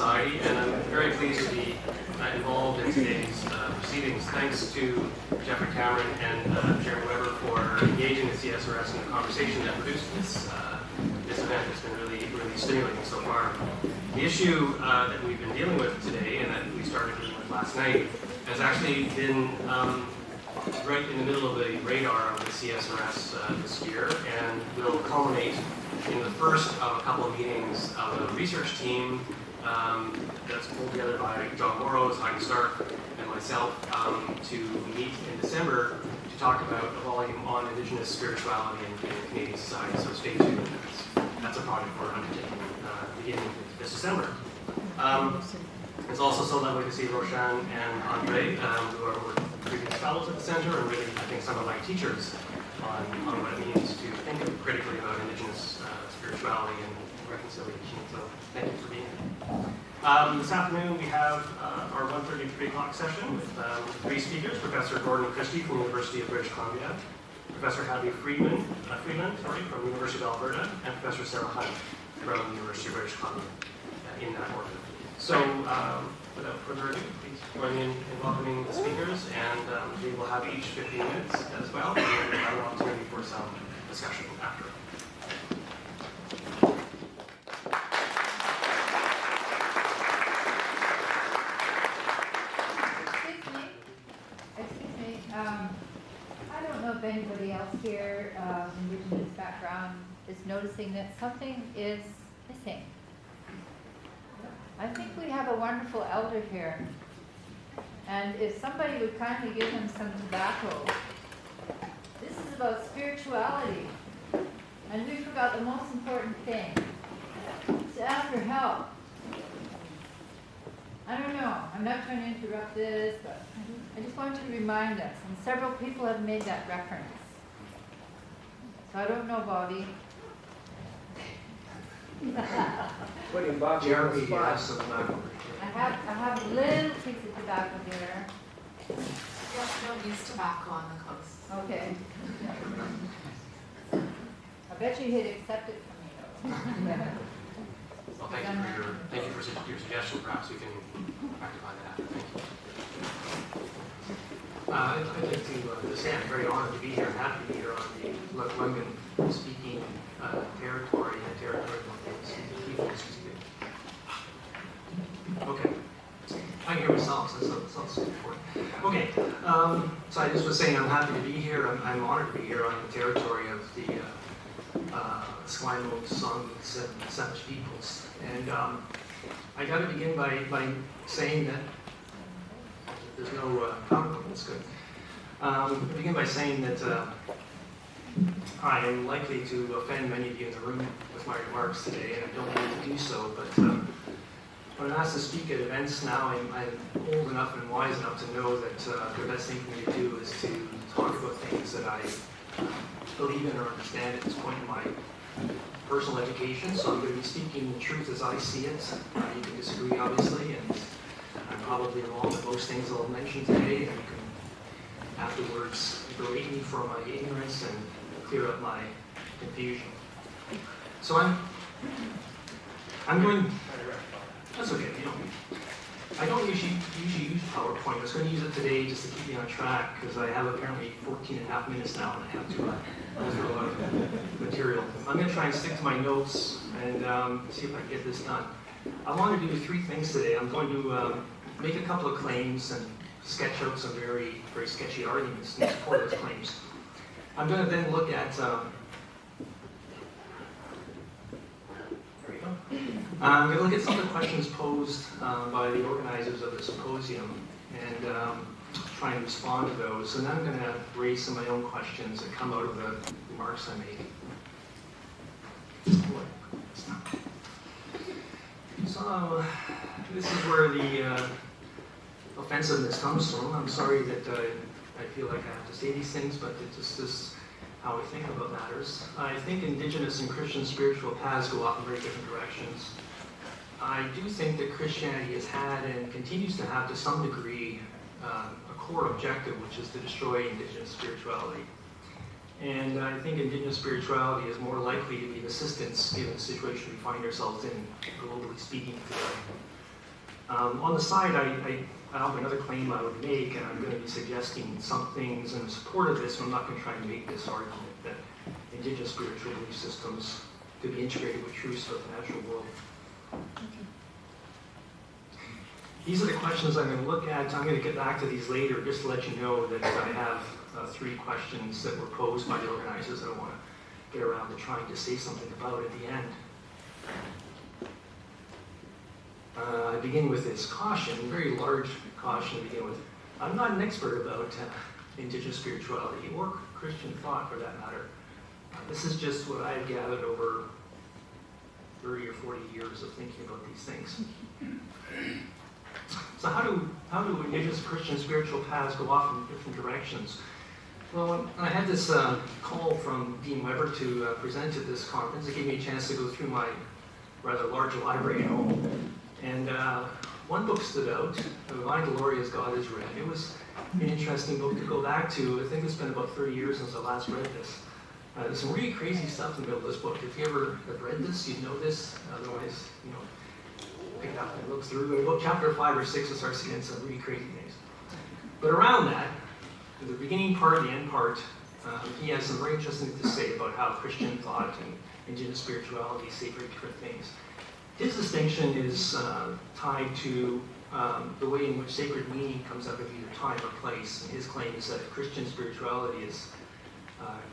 society, and I'm very pleased to be involved in today's proceedings. Thanks to Jeffrey Cameron and Jeremy Weber for engaging the CSRS in the conversation that produced this event. It's been really stimulating so far. The issue that we've been dealing with today, and that we started dealing with last night, has actually been right in the middle of the radar of the CSRS this year, and will culminate in the first of a couple of meetings of a research team that's pulled together by John Morrow, Heidi Stark, and myself to meet in December to talk about a volume on Indigenous spirituality in Canadian society. So stay tuned. That's a project we're undertaking beginning this December. It's also so lovely to see Roshan and Andre, who are previous fellows at the Centre, and really, I think, some of my teachers on what it means to think critically about Indigenous spirituality and reconciliation. So thank you for being here. This afternoon we have our 1:30 to 3 o'clock session with three speakers: Professor Gordon Christie from the University of British Columbia, Professor Hadley Freeland from the University of Alberta, and Professor Sarah Hunt from the University of British Columbia, in that order. So without further ado, please join me in welcoming the speakers, and they will have each 15 minutes as well, and we'll have an opportunity for some discussion after. Excuse me. I don't know if anybody else here, Indigenous background, is noticing that something is missing. I think we have a wonderful elder here. And if somebody would kindly give him some tobacco. This is about spirituality. And we forgot the most important thing. To ask for help. I don't know. I'm not trying to interrupt this, but I just want you to remind us. And several people have made that reference. So I don't know, Bobby. Putting Bobby on the spot. I have a little piece of tobacco there. Yes, don't use tobacco on the coast. Okay. I bet you he'd accept it from me, though. Well, thank you for your suggestion. Perhaps we can rectify that after. Thank you. I'd like to say I'm very honored to be here. I'm happy to be here on the London speaking territory, people. Okay. I can hear myself, so that's important. Okay. So I just was saying I'm happy to be here. I'm honored to be here on the territory of the Esquimalt, Song, Savage peoples. And I got to begin by saying that there's no PowerPoint. That's good. I begin by saying that I am likely to offend many of you in the room with my remarks today, and I don't mean to do so, but when I'm asked to speak at events now, I'm old enough and wise enough to know that the best thing for me to do is to talk about things that I believe in or understand at this point in my personal education. So I'm going to be speaking the truth as I see it. You can disagree, obviously, and I'm probably wrong with most things I'll mention today, and you can afterwards berate me for my ignorance and clear up my confusion. So I'm going. That's okay. I don't usually use PowerPoint. I was going to use it today just to keep me on track because I have apparently 14 and a half minutes now, and I have to go through a lot of material. I'm going to try and stick to my notes and see if I can get this done. I want to do three things today. I'm going to make a couple of claims and sketch out some very, very sketchy arguments in support of those claims. I'm going to then look at I'm going to look at some of the questions posed by the organizers of the symposium and try and respond to those. And then I'm going to raise some of my own questions that come out of the remarks I made. So this is where the offensiveness comes from. I'm sorry that I feel like I have to say these things, but it just is how I think about matters. I think Indigenous and Christian spiritual paths go off in very different directions. I do think that Christianity has had and continues to have, to some degree, a core objective, which is to destroy Indigenous spirituality. And I think Indigenous spirituality is more likely to be of assistance given the situation we find ourselves in, globally speaking, today. On the side, I have another claim I would make, and I'm going to be suggesting some things in support of this, but I'm not going to try and make this argument that Indigenous spiritual belief systems could be integrated with truths of the natural world. These are the questions I'm going to look at. I'm going to get back to these later, just to let you know that I have 3 questions that were posed by the organizers that I want to get around to trying to say something about at the end. I begin with this caution, very large caution to begin with. I'm not an expert about Indigenous spirituality or Christian thought, for that matter. This is just what I've gathered over 30 or 40 years of thinking about these things. So how do Indigenous Christian spiritual paths go off in different directions? Well, when I had this call from Dean Weber to present at this conference, it gave me a chance to go through my rather large library at home. And one book stood out, Divine Glory as God is Read. It was an interesting book to go back to. I think it's been about 30 years since I last read this. There's some really crazy stuff in the middle of this book. If you ever have read this, you'd know this. Otherwise, pick it up and look through. About chapter 5 or 6, it starts getting some really crazy things. But around that, the beginning part, the end part, he has some very interesting things to say about how Christian thought and Indigenous spirituality say very different things. His distinction is tied to the way in which sacred meaning comes out of either time or place. And his claim is that Christian spirituality is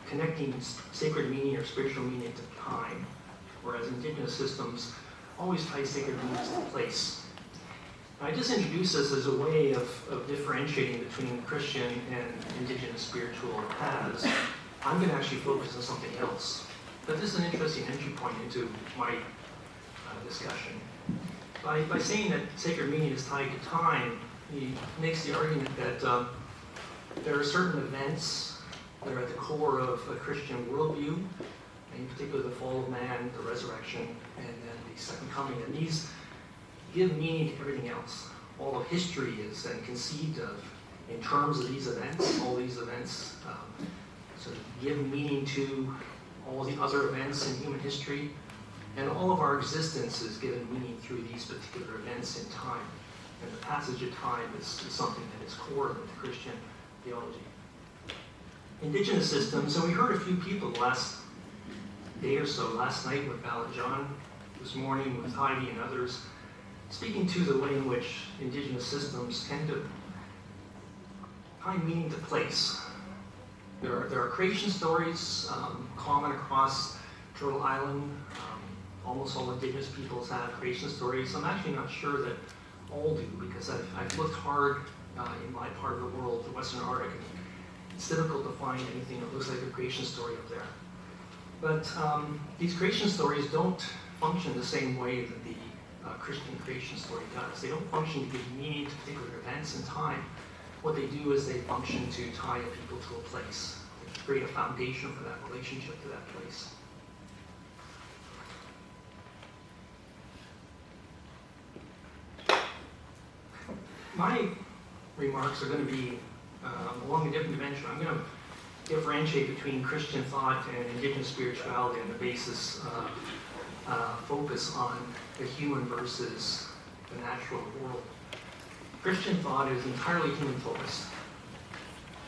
connecting sacred meaning or spiritual meaning to time, whereas Indigenous systems always tie sacred meanings to place. I just introduce this as a way of differentiating between Christian and Indigenous spiritual paths. I'm going to actually focus on something else. But this is an interesting entry point into my discussion. By saying that sacred meaning is tied to time, he makes the argument that there are certain events that are at the core of a Christian worldview, in particular the fall of man, the resurrection, and then the second coming. And these give meaning to everything else. All of history is then conceived of in terms of these events. All these events sort of give meaning to all the other events in human history. And all of our existence is given meaning through these particular events in time. And the passage of time is something that is core to Christian theology. Indigenous systems, so we heard a few people last day or so, last night with Val and John, this morning with Heidi and others, speaking to the way in which Indigenous systems tend to find meaning to place. There are creation stories common across Turtle Island. Almost all Indigenous peoples have creation stories. I'm actually not sure that all do, because I've looked hard in my part of the world, the Western Arctic, and it's difficult to find anything that looks like a creation story up there. But these creation stories don't function the same way that the Christian creation story does. They don't function to give meaning to particular events in time. What they do is they function to tie a people to a place, to create a foundation for that relationship to that place. My remarks are going to be along a different dimension. I'm going to differentiate between Christian thought and Indigenous spirituality on the basis focus on the human versus the natural world. Christian thought is entirely human focused.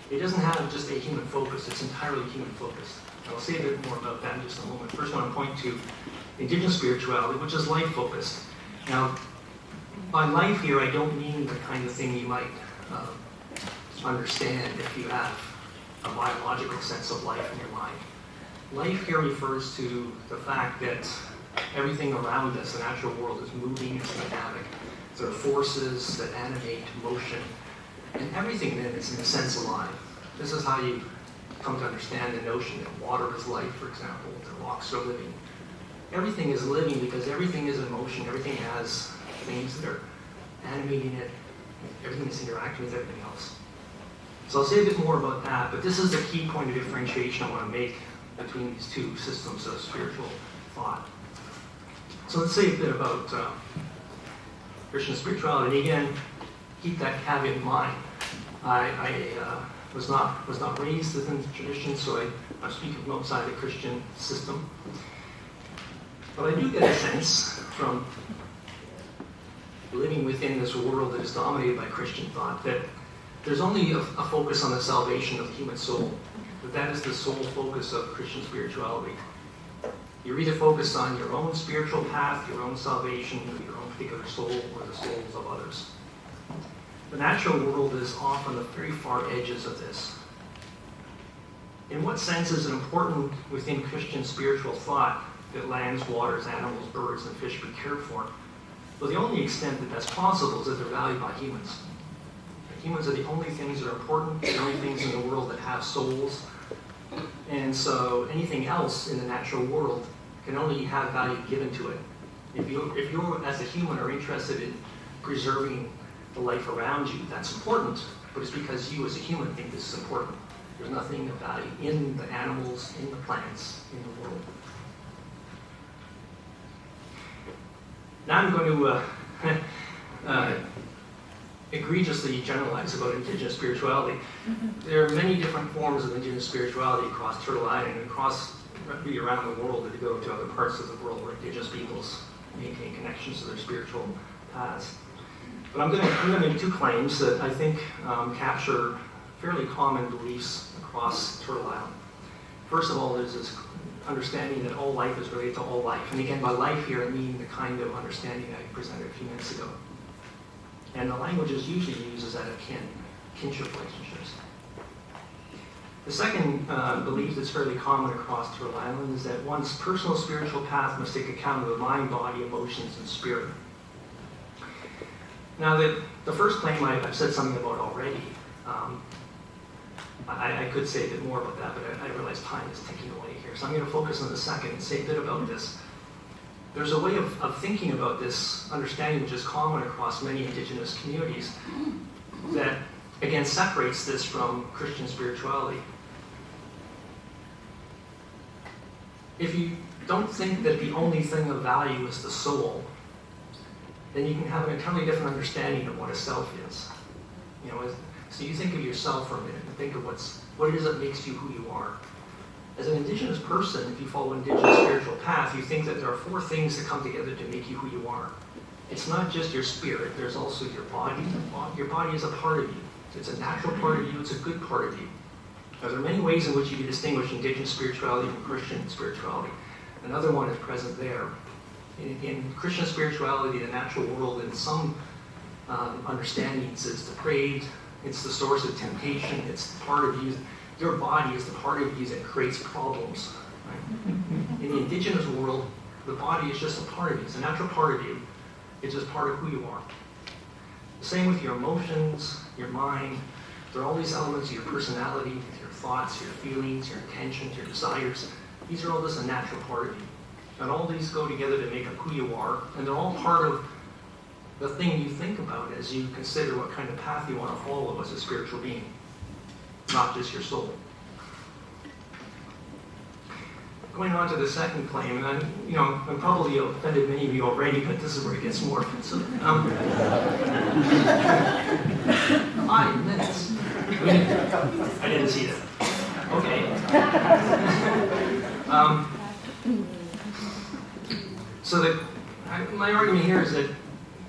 It doesn't have just a human focus, it's entirely human focused. I'll say a bit more about that in just a moment. First I want to point to Indigenous spirituality, which is life focused. Now, by life here, I don't mean the kind of thing you might understand if you have a biological sense of life in your mind. Life here refers to the fact that everything around us, the natural world, is moving, it's dynamic. There are forces that animate motion, and everything then is, in a sense, alive. This is how you come to understand the notion that water is life, for example, that rocks are living. Everything is living because everything is in motion, everything has things that are animating it, everything is interacting with everything else. So I'll say a bit more about that, but this is the key point of differentiation I want to make between these two systems of spiritual thought. So let's say a bit about Christian spirituality. And again, keep that caveat in mind. I was not raised within the tradition, so I'm speaking from outside the Christian system. But I do get a sense from living within this world that is dominated by Christian thought, that there's only a focus on the salvation of the human soul, that is the sole focus of Christian spirituality. You're either focused on your own spiritual path, your own salvation, your own particular soul, or the souls of others. The natural world is off on the very far edges of this. In what sense is it important within Christian spiritual thought that lands, waters, animals, birds, and fish be cared for? Well, the only extent that that's possible is that they're valued by humans. Humans are the only things that are important, the only things in the world that have souls. And so anything else in the natural world can only have value given to it. If you, as a human, are interested in preserving the life around you, that's important, but it's because you as a human think this is important. There's nothing of value in the animals, in the plants, in the world. Now I'm going to egregiously generalize about Indigenous spirituality. There are many different forms of Indigenous spirituality across Turtle Island and really around the world that go to other parts of the world where Indigenous peoples maintain connections to their spiritual paths. But I'm going to make two claims that I think capture fairly common beliefs across Turtle Island. First of all, there's this understanding that all life is related to all life. And again, by life here, I mean the kind of understanding I presented a few minutes ago. And the language is usually used as that of kinship relationships. The second belief that's fairly common across Turtle Island is that one's personal spiritual path must take account of the mind, body, emotions, and spirit. Now, the first claim I've said something about already. I could say a bit more about that, but I realize time is ticking away here. So I'm going to focus on the second and say a bit about this. There's a way of thinking about this understanding which is common across many Indigenous communities that, again, separates this from Christian spirituality. If you don't think that the only thing of value is the soul, then you can have an entirely different understanding of what a self is. So you think of yourself for a minute and think of what it is that makes you who you are. As an Indigenous person, if you follow an Indigenous spiritual path, you think that there are four things that come together to make you who you are. It's not just your spirit, there's also your body. Your body is a part of you. It's a natural part of you, it's a good part of you. Now, there are many ways in which you can distinguish Indigenous spirituality from Christian spirituality. Another one is present there. In Christian spirituality, the natural world in some understandings is depraved, it's the source of temptation, it's part of you. Your body is the part of you that creates problems. Right? In the Indigenous world, the body is just a part of you. It's a natural part of you. It's just part of who you are. The same with your emotions, your mind. There are all these elements of your personality, your thoughts, your feelings, your intentions, your desires. These are all just a natural part of you. And all these go together to make up who you are, and they're all part of the thing you think about as you consider what kind of path you want to follow as a spiritual being, not just your soul. Going on to the second claim, and I'm probably offended many of you already, but this is where it gets more offensive. 5 minutes. I didn't see that. Okay. My argument here is that,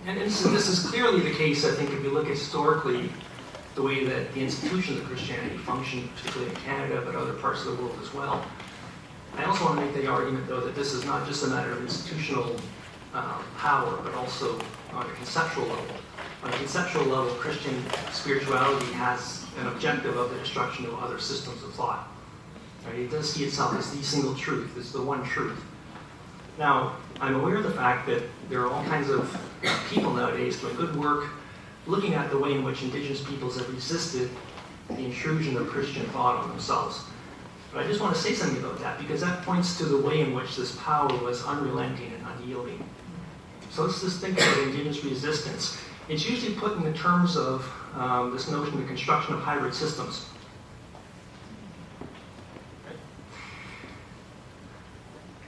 and this is clearly the case, I think, if you look historically, the way that the institutions of Christianity function, particularly in Canada, but other parts of the world as well. I also want to make the argument, though, that this is not just a matter of institutional power, but also on a conceptual level. On a conceptual level, Christian spirituality has an objective of the destruction of other systems of thought. Right? It does see itself as the single truth, as the one truth. Now, I'm aware of the fact that there are all kinds of people nowadays doing good work, looking at the way in which Indigenous peoples have resisted the intrusion of Christian thought on themselves. But I just want to say something about that, because that points to the way in which this power was unrelenting and unyielding. So let's just think about Indigenous resistance. It's usually put in the terms of this notion of the construction of hybrid systems.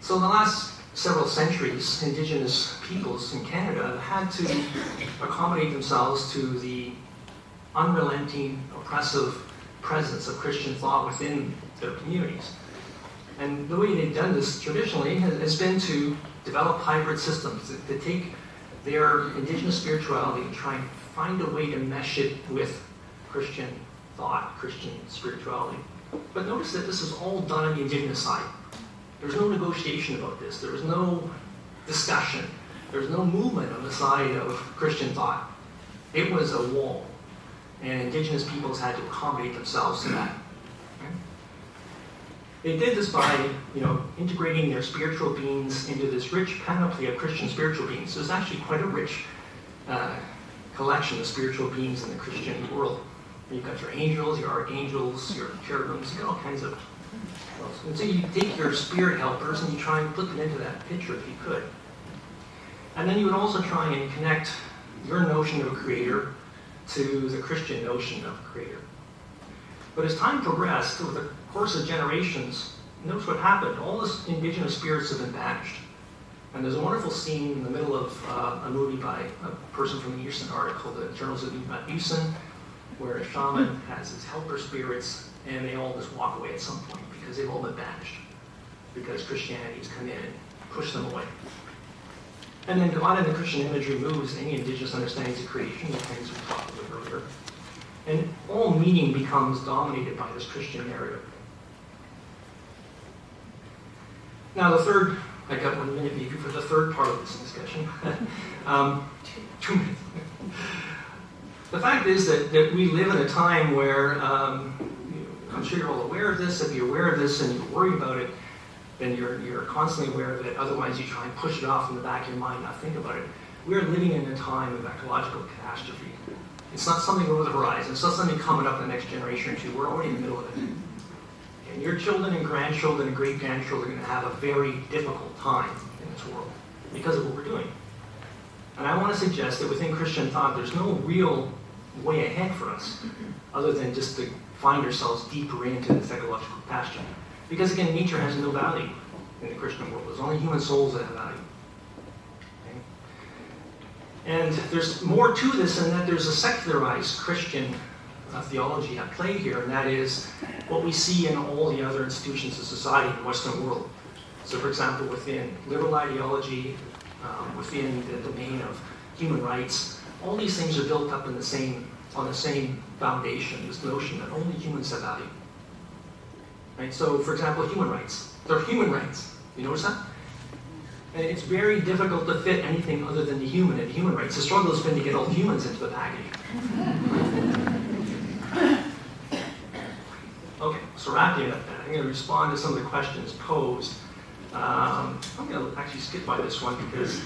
So in the last several centuries, Indigenous peoples in Canada had to accommodate themselves to the unrelenting, oppressive presence of Christian thought within their communities. And the way they've done this traditionally has been to develop hybrid systems that take their indigenous spirituality and try and find a way to mesh it with Christian thought, Christian spirituality. But notice that this is all done on the indigenous side. There's no negotiation about this. There was no discussion. There's no movement on the side of Christian thought. It was a wall, and indigenous peoples had to accommodate themselves to that. They did this by, integrating their spiritual beings into this rich panoply of Christian spiritual beings. So it's actually quite a rich collection of spiritual beings in the Christian world. You've got your angels, your archangels, your cherubims, you've got all kinds of. And so you take your spirit helpers and you try and put them into that picture if you could. And then you would also try and connect your notion of a creator to the Christian notion of a creator. But as time progressed, over the course of generations, notice what happened. All the indigenous spirits have been banished. And there's a wonderful scene in the middle of a movie by a person from the Eastern Art called The Journals of Usen, where a shaman has his helper spirits, and they all just walk away at some point because they've all been banished, because Christianity's come in and pushed them away. And then God in the Christian image removes any indigenous understandings of creation, the things we talked about earlier. And all meaning becomes dominated by this Christian narrative. Now the third, I got 1 minute maybe for the third part of this discussion. 2 minutes. The fact is that we live in a time where, I'm sure you're all aware of this. If you're aware of this and you worry about it, then you're constantly aware of it. Otherwise, you try and push it off in the back of your mind, not think about it. We are living in a time of ecological catastrophe. It's not something over the horizon. It's not something coming up in the next generation or two. We're already in the middle of it. And your children and grandchildren and great-grandchildren are going to have a very difficult time in this world because of what we're doing. And I want to suggest that within Christian thought, there's no real way ahead for us other than just to find ourselves deeper into this ecological pasture. Because again, nature has no value in the Christian world. There's only human souls that have value. Okay? And there's more to this in that there's a secularized Christian theology at play here, and that is what we see in all the other institutions of society in the Western world. So for example, within liberal ideology, within the domain of human rights, all these things are built up on the same foundation, this notion that only humans have value. Right? So, for example, human rights. They're human rights. You notice that? And it's very difficult to fit anything other than the human into human rights. The struggle has been to get all humans into the package. Okay, so wrapping up that, I'm going to respond to some of the questions posed. I'm going to actually skip by this one because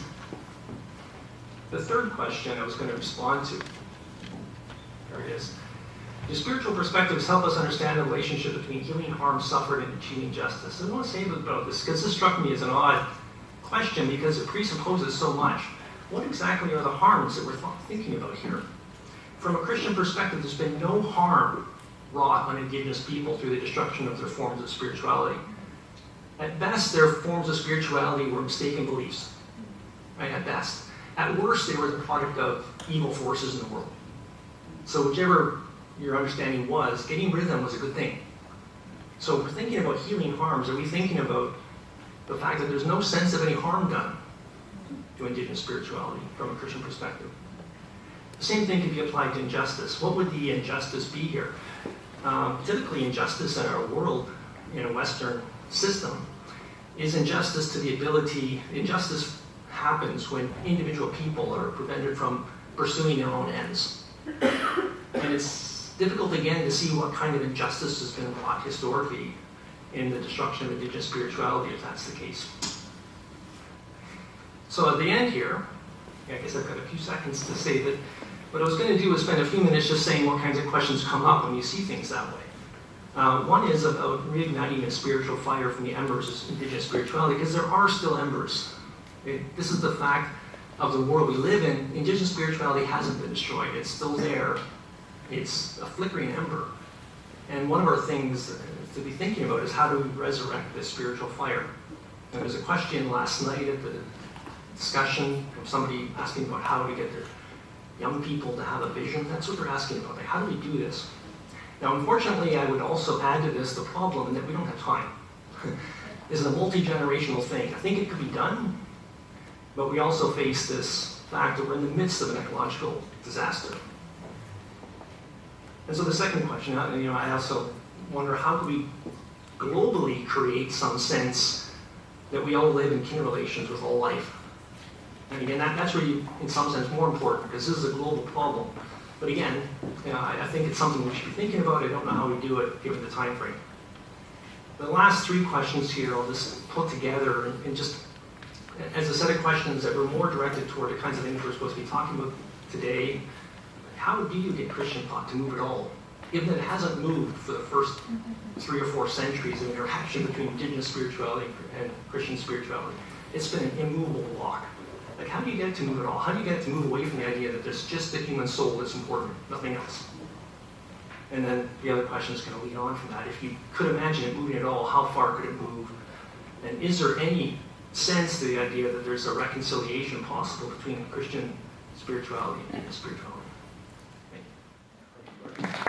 the third question I was going to respond to, there it is. Do spiritual perspectives help us understand the relationship between healing harm suffered and achieving justice? I want to say about this because this struck me as an odd question because it presupposes so much. What exactly are the harms that we're thinking about here? From a Christian perspective, there's been no harm wrought on indigenous people through the destruction of their forms of spirituality. At best, their forms of spirituality were mistaken beliefs, right, at best. At worst, they were the product of evil forces in the world. So whichever your understanding was, getting rid of them was a good thing. So if we're thinking about healing harms, are we thinking about the fact that there's no sense of any harm done to indigenous spirituality from a Christian perspective? The same thing could be applied to injustice. What would the injustice be here? Typically, injustice in our world, in a Western system, is injustice to the ability. Injustice happens when individual people are prevented from pursuing their own ends. And it's difficult, again, to see what kind of injustice has been wrought historically in the destruction of indigenous spirituality, if that's the case. So at the end here, I guess I've got a few seconds to say that what I was going to do is spend a few minutes just saying what kinds of questions come up when you see things that way. One is about reigniting a spiritual fire from the embers of indigenous spirituality, because there are still embers. This is the fact of the world we live in. Indigenous spirituality hasn't been destroyed. It's still there. It's a flickering ember. And one of our things to be thinking about is how do we resurrect this spiritual fire? And there was a question last night at the discussion from somebody asking about how to get their young people to have a vision. That's what they're asking about. Like, how do we do this? Now, unfortunately, I would also add to this the problem that we don't have time. This is a multi-generational thing. I think it could be done, but we also face this fact that we're in the midst of an ecological disaster. And so the second question, I also wonder, how can we globally create some sense that we all live in kin relations with all life? And again, that's really, in some sense, more important, because this is a global problem. But again, I think it's something we should be thinking about. I don't know how we do it, given the time frame. The last three questions here I'll just put together and just as a set of questions that were more directed toward the kinds of things we're supposed to be talking about today. How do you get Christian thought to move at all? Given that it hasn't moved for the first 3 or 4 centuries of interaction between Indigenous spirituality and Christian spirituality, it's been an immovable block. Like, how do you get it to move at all? How do you get it to move away from the idea that there's just the human soul that's important, nothing else? And then the other question is going to lead on from that. If you could imagine it moving at all, how far could it move? And is there any sense to the idea that there's a reconciliation possible between Christian spirituality and Indigenous spirituality? Thank you.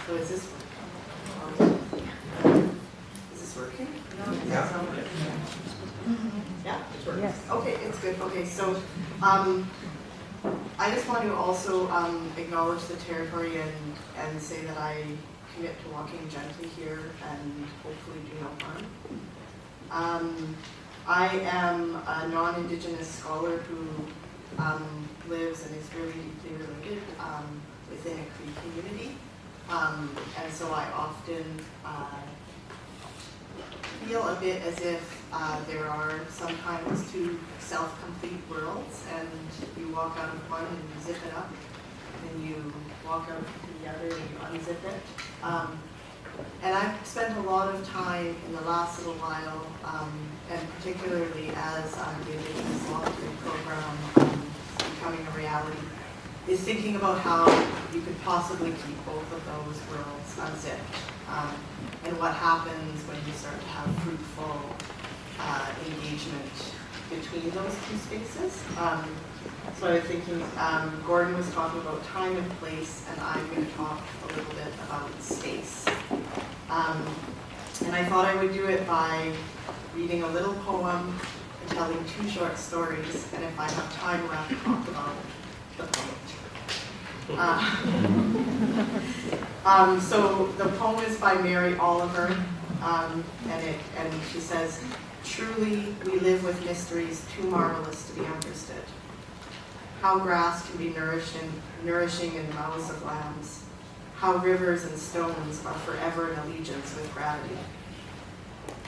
So is this working? No, Yeah. Yeah? It's working. Yes. Okay, it's good. Okay, so I just want to also acknowledge the territory and say that I commit to walking gently here and hopefully do no harm. I am a non-Indigenous scholar who lives and is really deeply related within a Cree community. And so I often feel a bit as if there are sometimes 2 self-complete worlds, and you walk out of one and you zip it up, and you walk out to the other and you unzip it. And I've spent a lot of time in the last little while, and particularly as the Indigenous Law Degree program is becoming a reality, is thinking about how you could possibly keep both of those worlds unzipped, and what happens when you start to have fruitful engagement between those 2 spaces. So I was thinking, Gordon was talking about time and place, and I'm going to talk a little bit about space. And I thought I would do it by reading a little poem and telling 2 short stories, and if I have time left, talk about the poet. So the poem is by Mary Oliver, and she says, "Truly we live with mysteries too marvelous to be understood. How grass can be nourishing in mouths of lambs. How rivers and stones are forever in allegiance with gravity,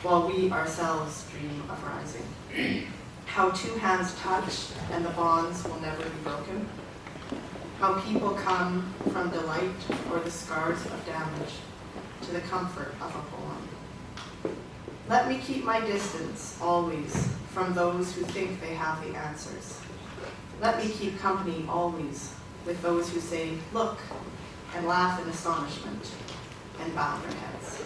while we ourselves dream of rising. How 2 hands touch and the bonds will never be broken. How people come from delight or the scars of damage to the comfort of a poem. Let me keep my distance always from those who think they have the answers. Let me keep company always with those who say, 'Look,' and laugh in astonishment and bow their heads."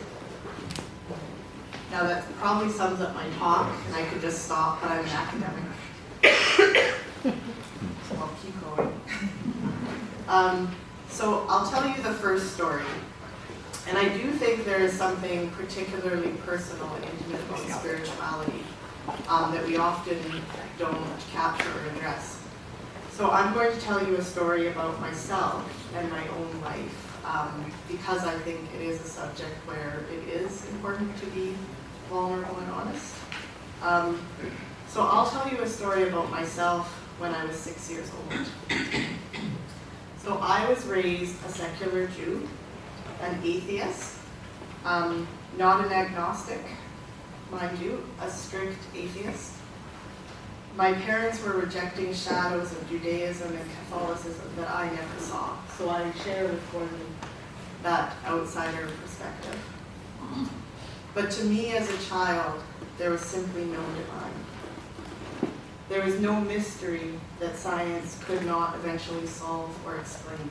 Now that probably sums up my talk, and I could just stop, but I'm an academic. So I'll keep going. So I'll tell you the first story. And I do think there is something particularly personal and intimate about spirituality that we often don't capture or address. So I'm going to tell you a story about myself and my own life, because I think it is a subject where it is important to be vulnerable and honest. So I'll tell you a story about myself when I was 6 years old. So I was raised a secular Jew, an atheist, not an agnostic, mind you, a strict atheist. My parents were rejecting shadows of Judaism and Catholicism that I never saw. So I share with Gordon that outsider perspective. But to me as a child, there was simply no divine. There was no mystery that science could not eventually solve or explain.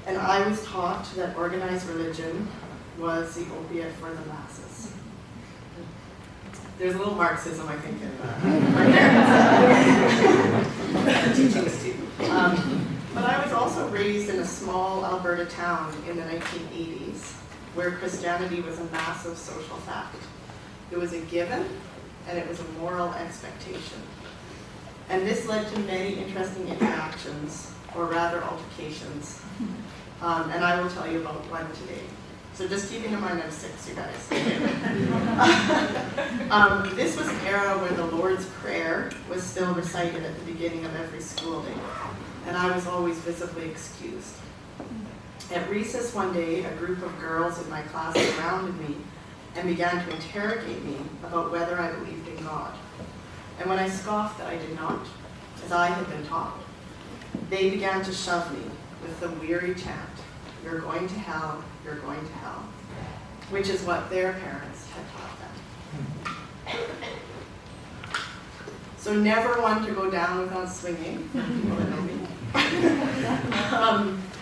And I was taught that organized religion was the opiate for the masses. There's a little Marxism, I think, in my parents' teachings too. But I was also raised in a small Alberta town in the 1980s where Christianity was a massive social fact. It was a given and it was a moral expectation. And this led to many interesting interactions, or rather altercations. And I will tell you about one today. So just keeping in mind I'm 6, you guys. This was an era where the Lord's Prayer was still recited at the beginning of every school day. And I was always visibly excused. At recess one day, a group of girls in my class surrounded me and began to interrogate me about whether I believed in God. And when I scoffed that I did not, as I had been taught, they began to shove me with the weary chant, "You're going to hell, you're going to hell," which is what their parents had taught them. So never one to go down without swinging, for people that know me.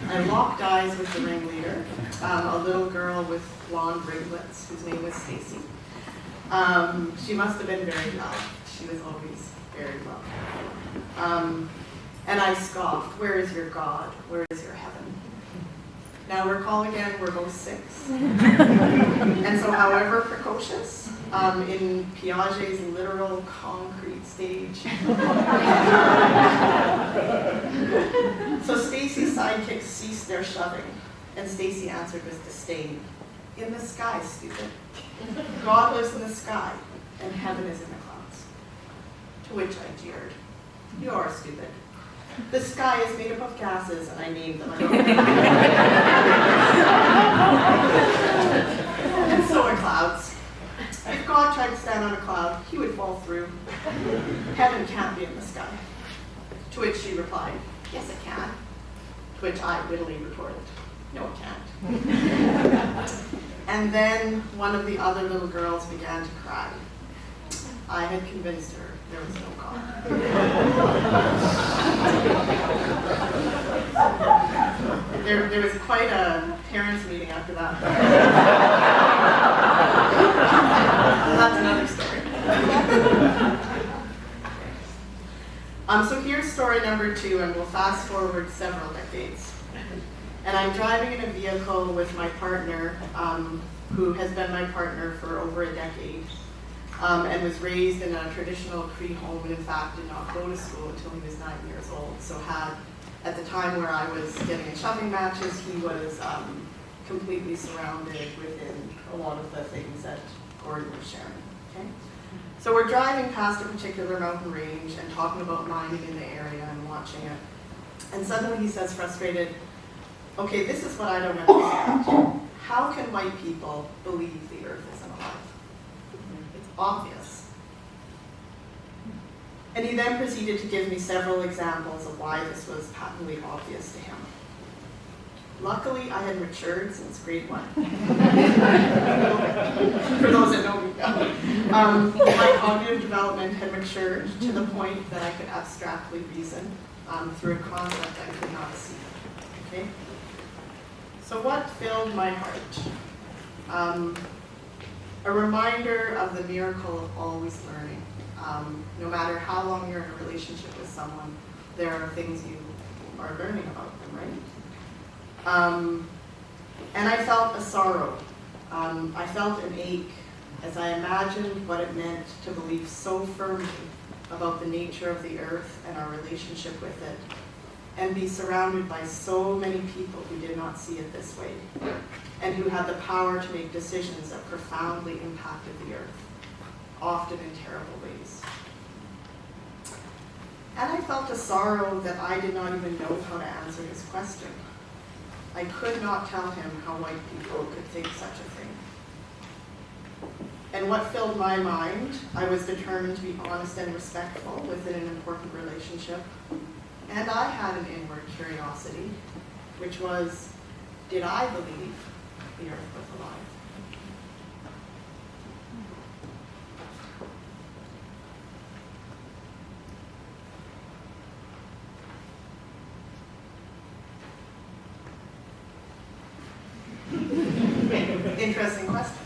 I locked eyes with the ringleader, a little girl with blonde ringlets whose name was Stacy. She must have been very loud. She was always very loud. And I scoffed, "Where is your God? Where is your heaven?" Now recall again, we're both 6. And so however precocious, in Piaget's literal concrete stage. So Stacy's sidekicks ceased their shoving, and Stacy answered with disdain, "In the sky, stupid. God lives in the sky, and heaven is in the clouds." To which I jeered, "You are stupid. The sky is made up of gases," and I named them. And so are clouds. If God tried to stand on a cloud, he would fall through. Heaven can't be in the sky. To which she replied, "Yes, it can." To which I wittily retorted, "No, it can't." And then one of the other little girls began to cry. I had convinced her there was no God. There was quite a parents' meeting after that. That's another story. So here's story number 2, and we'll fast forward several decades. And I'm driving in a vehicle with my partner, who has been my partner for over a decade, and was raised in a traditional Cree home, and in fact did not go to school until he was 9 years old. So had, at the time where I was getting in shoving matches, he was completely surrounded within a lot of the things that Gordon was sharing. Okay? So we're driving past a particular mountain range and talking about mining in the area and watching it. And suddenly he says, frustrated, "Okay, this is what I don't understand. How can white people believe the earth isn't alive? It's obvious." And he then proceeded to give me several examples of why this was patently obvious to him. Luckily, I had matured since grade 1. For those that know me. My cognitive development had matured to the point that I could abstractly reason through a concept I could not see. Okay? So what filled my heart? A reminder of the miracle of always learning. No matter how long you're in a relationship with someone, there are things you are learning about them, right? And I felt a sorrow. I felt an ache as I imagined what it meant to believe so firmly about the nature of the earth and our relationship with it, and be surrounded by so many people who did not see it this way, and who had the power to make decisions that profoundly impacted the earth, often in terrible ways. And I felt a sorrow that I did not even know how to answer his question. I could not tell him how white people could think such a thing. And what filled my mind, I was determined to be honest and respectful within an important relationship. And I had an inward curiosity, which was, did I believe the earth was alive? Interesting question.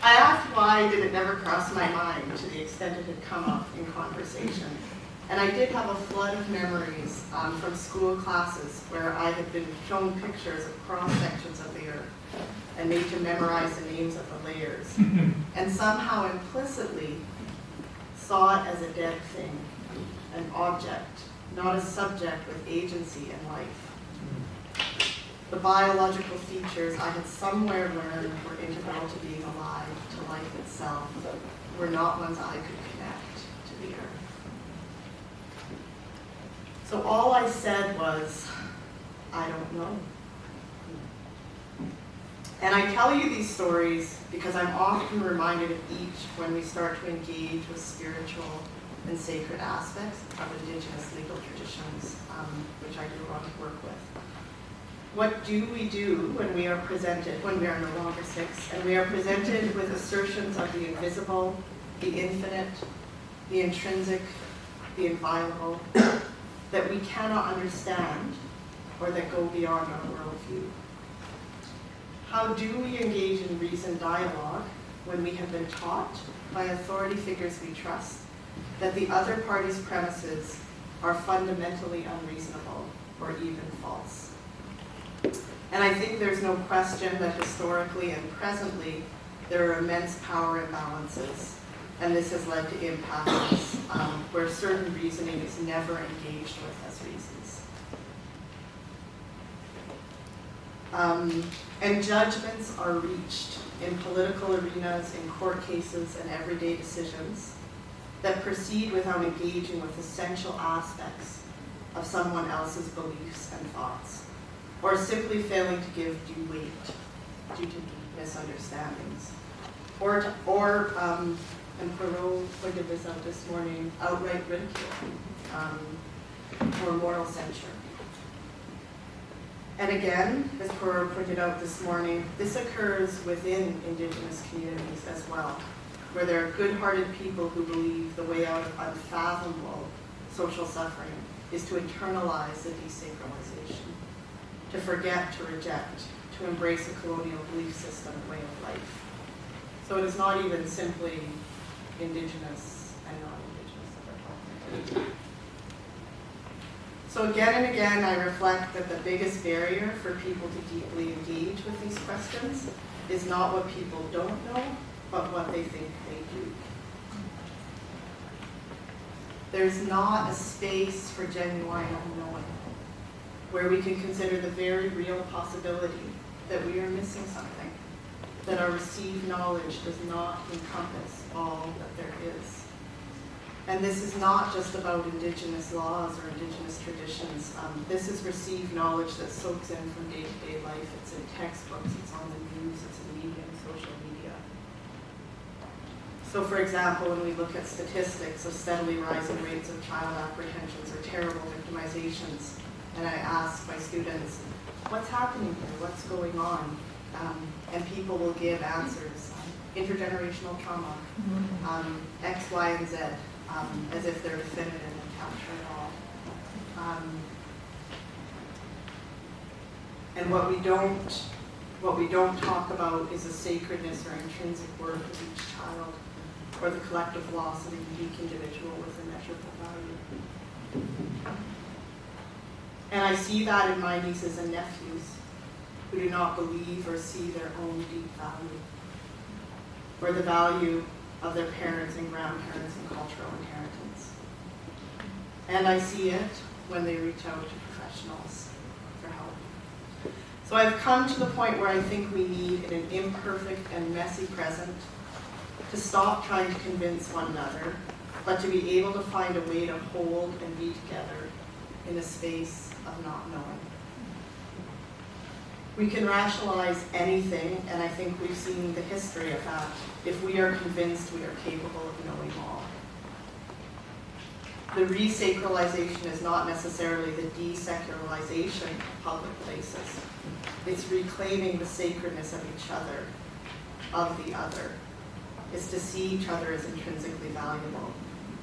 I asked why why did it never cross my mind to the extent it had come up in conversation? And I did have a flood of memories from school classes where I had been shown pictures of cross-sections of the earth and made to memorize the names of the layers, and somehow implicitly saw it as a dead thing, an object, not a subject with agency and life. The biological features I had somewhere learned were integral to being alive, to life itself, were not ones I could connect to the earth. So all I said was, I don't know. And I tell you these stories because I'm often reminded of each when we start to engage with spiritual and sacred aspects of Indigenous legal traditions, which I do a lot of work with. What do we do when we are presented, when we are no longer 6, and we are presented with assertions of the invisible, the infinite, the intrinsic, the inviolable, that we cannot understand or that go beyond our worldview? How do we engage in reasoned dialogue when we have been taught by authority figures we trust that the other party's premises are fundamentally unreasonable or even false? And I think there's no question that historically and presently there are immense power imbalances, and this has led to impasses where certain reasoning is never engaged with as reasons. And judgments are reached in political arenas, in court cases, and everyday decisions that proceed without engaging with essential aspects of someone else's beliefs and thoughts, or simply failing to give due weight due to misunderstandings. And Perot pointed this out this morning, outright ridicule or moral censure. And again, as Perot pointed out this morning, this occurs within Indigenous communities as well, where there are good-hearted people who believe the way out of unfathomable social suffering is to internalize the desacralization, to forget, to reject, to embrace a colonial belief system and way of life. So it is not even simply Indigenous and non-Indigenous that we're talking about. So again and again, I reflect that the biggest barrier for people to deeply engage with these questions is not what people don't know, but what they think they do. There's not a space for genuine unknowing, where we can consider the very real possibility that we are missing something, that our received knowledge does not encompass all that there is. And this is not just about Indigenous laws or Indigenous traditions. This is received knowledge that soaks in from day-to-day life. It's in textbooks, it's on the news, it's in media and social media. So for example, when we look at statistics of steadily rising rates of child apprehensions or terrible victimizations, and I ask my students, what's happening here? What's going on? And people will give answers. Intergenerational trauma, X, Y, and Z, as if they're definitive and capture it all. And what we don't talk about is the sacredness or intrinsic worth of each child, or the collective loss of a unique individual with immeasurable value. And I see that in my nieces and nephews, who do not believe or see their own deep value, or the value of their parents and grandparents and cultural inheritance. And I see it when they reach out to professionals for help. So I've come to the point where I think we need, in an imperfect and messy present, to stop trying to convince one another, but to be able to find a way to hold and be together in a space of not knowing. We can rationalize anything, and I think we've seen the history of that. If we are convinced, we are capable of knowing all. The resacralization is not necessarily the desecularization of public places. It's reclaiming the sacredness of each other, of the other. It's to see each other as intrinsically valuable,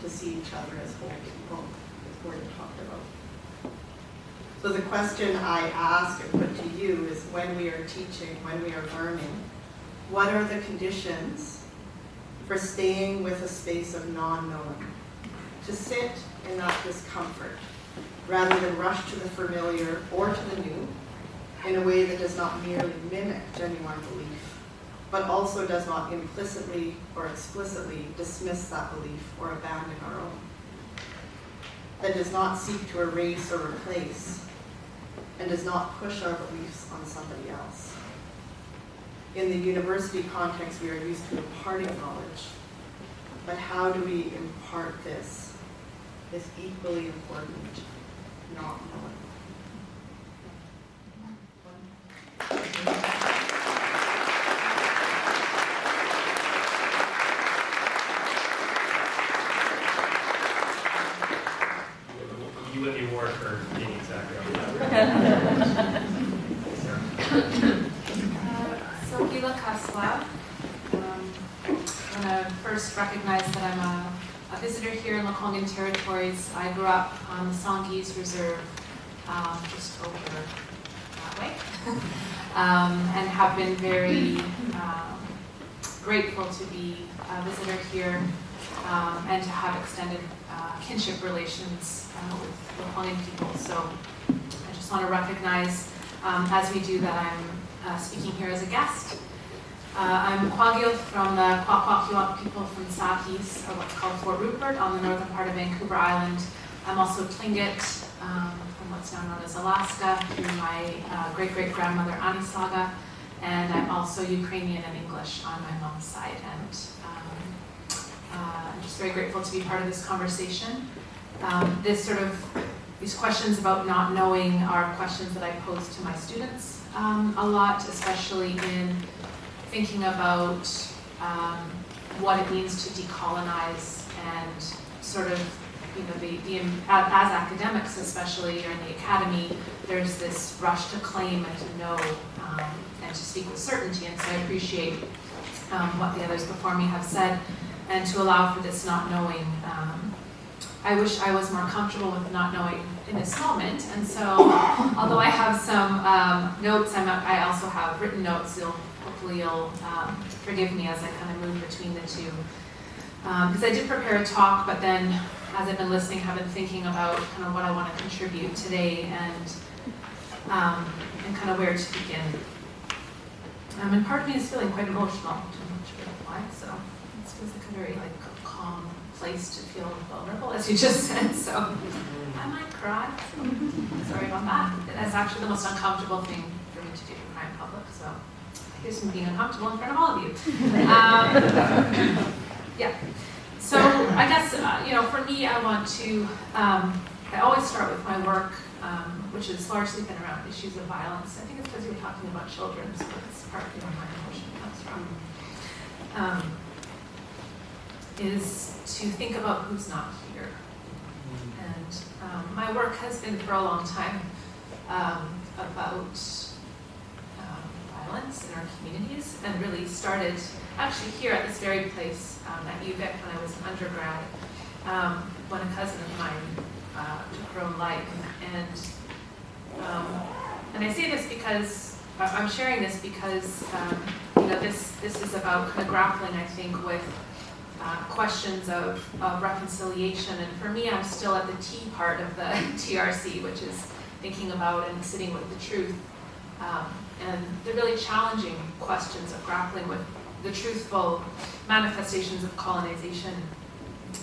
to see each other as whole people, as Gordon talked about. So the question I ask and put to you is, when we are teaching, when we are learning, what are the conditions for staying with a space of non-knowing, to sit in that discomfort, rather than rush to the familiar or to the new, in a way that does not merely mimic genuine belief, but also does not implicitly or explicitly dismiss that belief or abandon our own, that does not seek to erase or replace, and does not push our beliefs on somebody else. In the university context, we are used to imparting knowledge, but how do we impart this equally important not knowing? You win the award for being Zachary. So Gila Kasla, I want to first recognize that I'm a visitor here in Lekwungen Territories. I grew up on the Songhees Reserve, just over that way, and have been very grateful to be a visitor here and to have extended kinship relations with Lekwungen people. So I just want to recognize, as we do, that I'm speaking here as a guest. I'm Kwagil from the Kwakwakiwak people from southeast of what's called Fort Rupert on the northern part of Vancouver Island. I'm also Tlingit from what's now known as Alaska through my great-great-grandmother Anisaga, and I'm also Ukrainian and English on my mom's side. And I'm just very grateful to be part of this conversation. These questions about not knowing are questions that I pose to my students a lot, especially in thinking about what it means to decolonize and sort of, as academics especially, or in the academy, there's this rush to claim and to know and to speak with certainty. And so I appreciate what the others before me have said, and to allow for this not knowing. I wish I was more comfortable with not knowing in this moment, and so although I have some notes, I also have written notes. Hopefully you'll forgive me as I kind of move between the two. Because I did prepare a talk, but then as I've been listening, I've been thinking about kind of what I want to contribute today and kind of where to begin. And part of me is feeling quite emotional, which I'm not sure why, so it feels like a very calm place to feel vulnerable, as you just said, so I might cry, so sorry about that. That's actually the most uncomfortable thing for me to do when I'm in public, so here's me being uncomfortable in front of all of you. Yeah, so I guess, for me, I want to, I always start with my work, which has largely been around issues of violence. I think it's because you were talking about children, so that's partly where my emotion comes from. Is to think about who's not here. And my work has been for a long time about violence in our communities, and really started actually here at this very place at UVic when I was an undergrad, when a cousin of mine took her own life. And I say this because I'm sharing this because this is about kind of grappling, I think, with questions of reconciliation. And for me, I'm still at the T part of the TRC, which is thinking about and sitting with the truth. And the really challenging questions of grappling with the truthful manifestations of colonization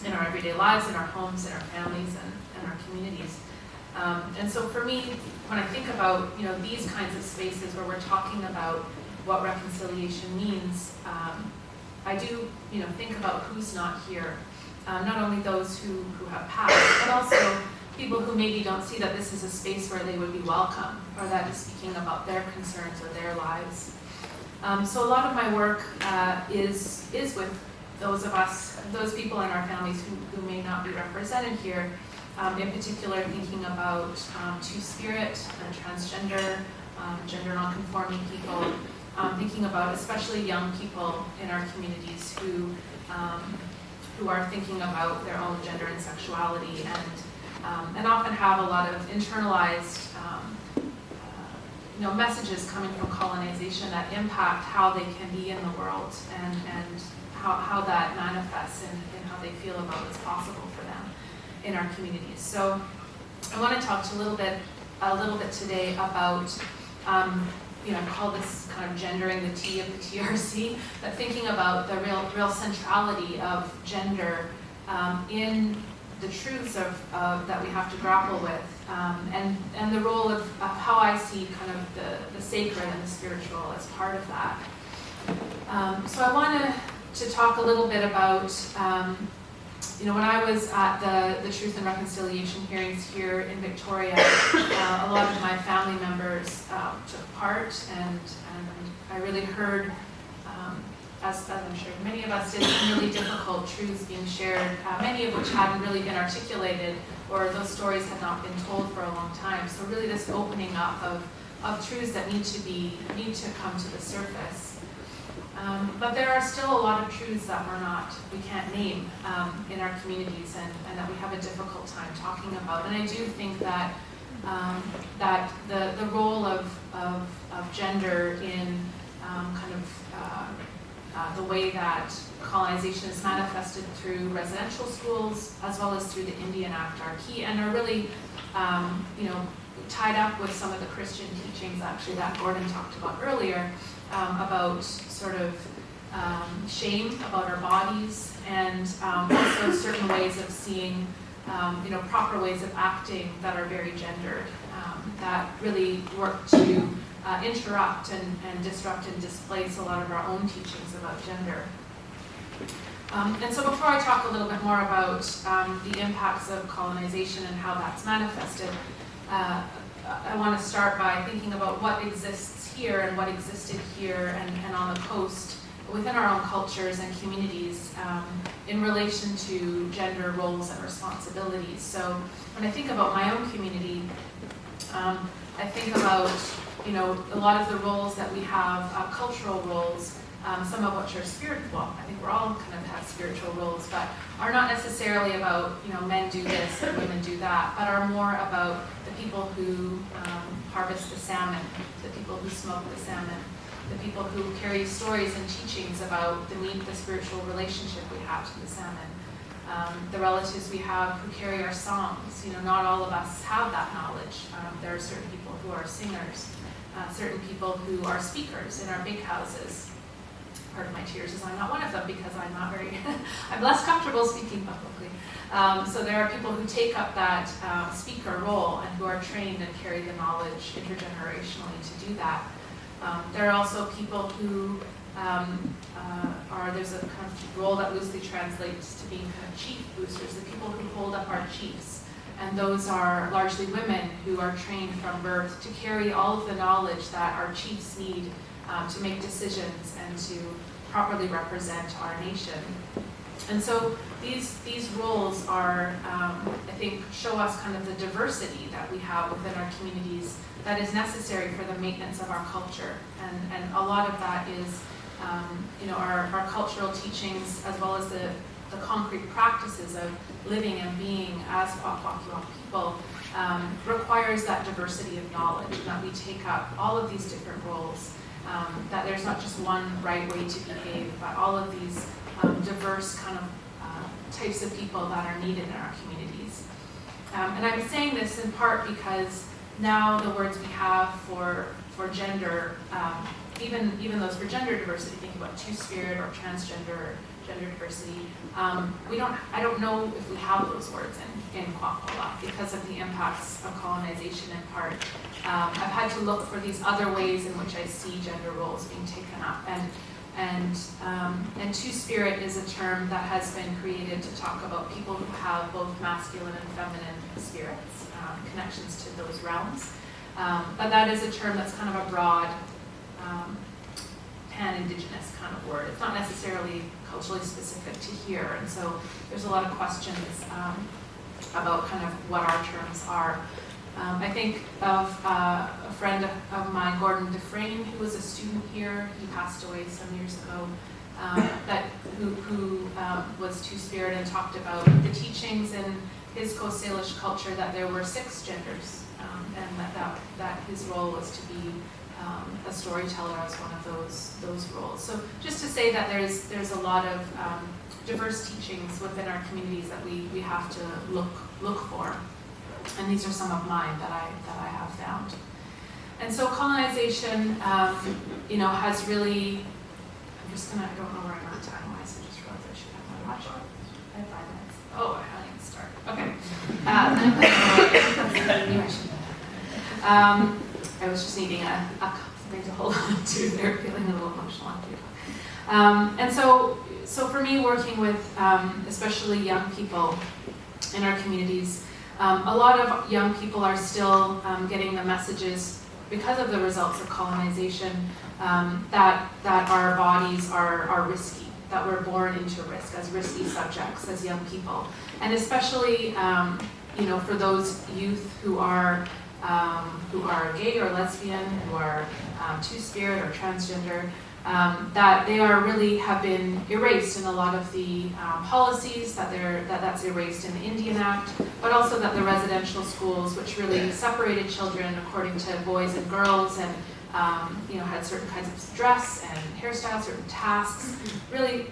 in our everyday lives, in our homes, in our families, and our communities. And so for me, when I think about these kinds of spaces where we're talking about what reconciliation means, I do think about who's not here, not only those who have passed, but also people who maybe don't see that this is a space where they would be welcome, or that is speaking about their concerns or their lives. So a lot of my work is with those of us, those people in our families who may not be represented here, in particular thinking about two-spirit and transgender, gender non-conforming people, thinking about especially young people in our communities who are thinking about their own gender and sexuality, and often have a lot of internalized messages coming from colonization that impact how they can be in the world and how that manifests in how they feel about what's possible for them in our communities. So I want to talk a little bit today about, I call this kind of gendering the T of the TRC, but thinking about the real centrality of gender in the truths that we have to grapple with, and the role of how I see kind of the sacred and the spiritual as part of that. So I want to talk a little bit about, when I was at the Truth and Reconciliation hearings here in Victoria, a lot of my family members took part, and I really heard, as I'm sure many of us did, some really difficult truths being shared, many of which hadn't really been articulated, or those stories had not been told for a long time. So really this opening up of truths that need to come to the surface. But there are still a lot of truths that we can't name in our communities, and that we have a difficult time talking about. And I do think that that the role of gender in kind of the way that colonization is manifested through residential schools, as well as through the Indian Act, are key, and are really tied up with some of the Christian teachings, actually, that Gordon talked about earlier, about sort of shame about our bodies, and also certain ways of seeing, proper ways of acting that are very gendered, that really work to interrupt and disrupt and displace a lot of our own teachings about gender. And so before I talk a little bit more about the impacts of colonization and how that's manifested, I want to start by thinking about what exists here and what existed here and on the coast within our own cultures and communities in relation to gender roles and responsibilities. So when I think about my own community, I think about a lot of the roles that we have, cultural roles, some of which are spiritual. I think we're all kind of have spiritual roles, but are not necessarily about men do this and women do that, but are more about the people who harvest the salmon, the people who smoke the salmon, the people who carry stories and teachings about the spiritual relationship we have to the salmon, the relatives we have who carry our songs. Not all of us have that knowledge. There are certain people who are singers, certain people who are speakers in our big houses. Part of my tears is I'm not one of them, because I'm not I'm less comfortable speaking publicly. So there are people who take up that speaker role and who are trained and carry the knowledge intergenerationally to do that. There are also people who there's a kind of role that loosely translates to being kind of chief boosters, the people who hold up our chiefs. And those are largely women who are trained from birth to carry all of the knowledge that our chiefs need to make decisions and to properly represent our nation. And so these roles are, I think, show us kind of the diversity that we have within our communities that is necessary for the maintenance of our culture. And a lot of that is, our cultural teachings, as well as the concrete practices of living and being as Kwakwaka'wakw people, requires that diversity of knowledge, that we take up all of these different roles, that there's not just one right way to behave, but all of these diverse kind of types of people that are needed in our communities. And I'm saying this in part because now the words we have for gender, even those for gender diversity, think about two-spirit or transgender or gender diversity, I don't know if we have those words in Kwakwaka'wakw because of the impacts of colonization in part. I've had to look for these other ways in which I see gender roles being taken up, and two-spirit is a term that has been created to talk about people who have both masculine and feminine spirits, connections to those realms. But that is a term that's kind of a broad, pan-Indigenous kind of word. It's not necessarily culturally specific to here, and so there's a lot of questions about kind of what our terms are. I think of a friend of mine, Gordon Dufresne, who was a student here. He passed away some years ago, who was two-spirit and talked about the teachings in his Coast Salish culture that there were 6 genders, and that his role was to be a storyteller as one of those roles. So just to say that there's a lot of diverse teachings within our communities that we have to look for, and these are some of mine that I have found. And so colonization, has really. I don't know where I'm at time-wise. I just realized I should have my watch on. I have 5 minutes. Oh, I haven't even started. Okay. I was just needing something to hold on to. They're feeling a little emotional on people. And so for me, working with especially young people in our communities, a lot of young people are still getting the messages because of the results of colonization that our bodies are risky, that we're born into risk as risky subjects as young people, and especially for those youth who are gay or lesbian, who are two-spirit or transgender, that they have been erased in a lot of the policies, that's erased in the Indian Act, but also that the residential schools, which really separated children according to boys and girls, and had certain kinds of dress and hairstyles, certain tasks, really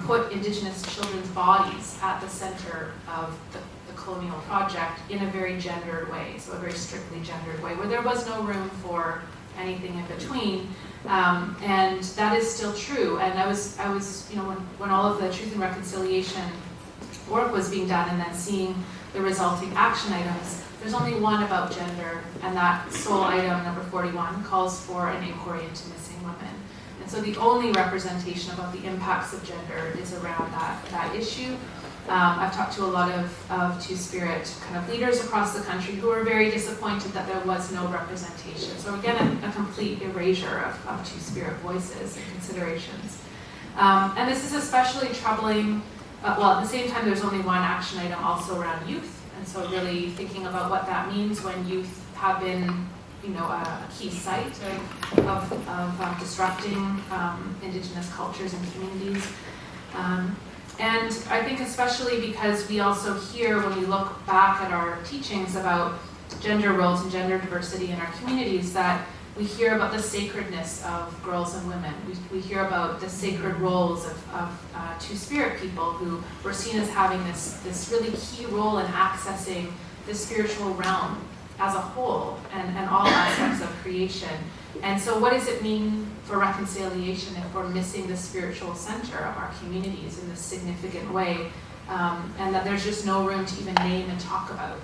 put Indigenous children's bodies at the center of the colonial project in a very gendered way, so a very strictly gendered way, where there was no room for anything in between. And that is still true. And I was when all of the Truth and Reconciliation work was being done, and then seeing the resulting action items, there's only one about gender, and that sole item, number 41, calls for an inquiry into missing women. And so the only representation about the impacts of gender is around that issue. I've talked to a lot of Two-Spirit kind of leaders across the country who are very disappointed that there was no representation. So again, a complete erasure of Two-Spirit voices and considerations. And this is especially troubling, at the same time there's only one action item also around youth. And so really thinking about what that means when youth have been a key site of disrupting Indigenous cultures and communities. And I think especially because we also hear, when we look back at our teachings about gender roles and gender diversity in our communities, that we hear about the sacredness of girls and women. We hear about the sacred roles of Two-Spirit people who were seen as having this really key role in accessing the spiritual realm as a whole and all aspects of creation. And so what does it mean for reconciliation if we're missing the spiritual center of our communities in this significant way, and that there's just no room to even name and talk about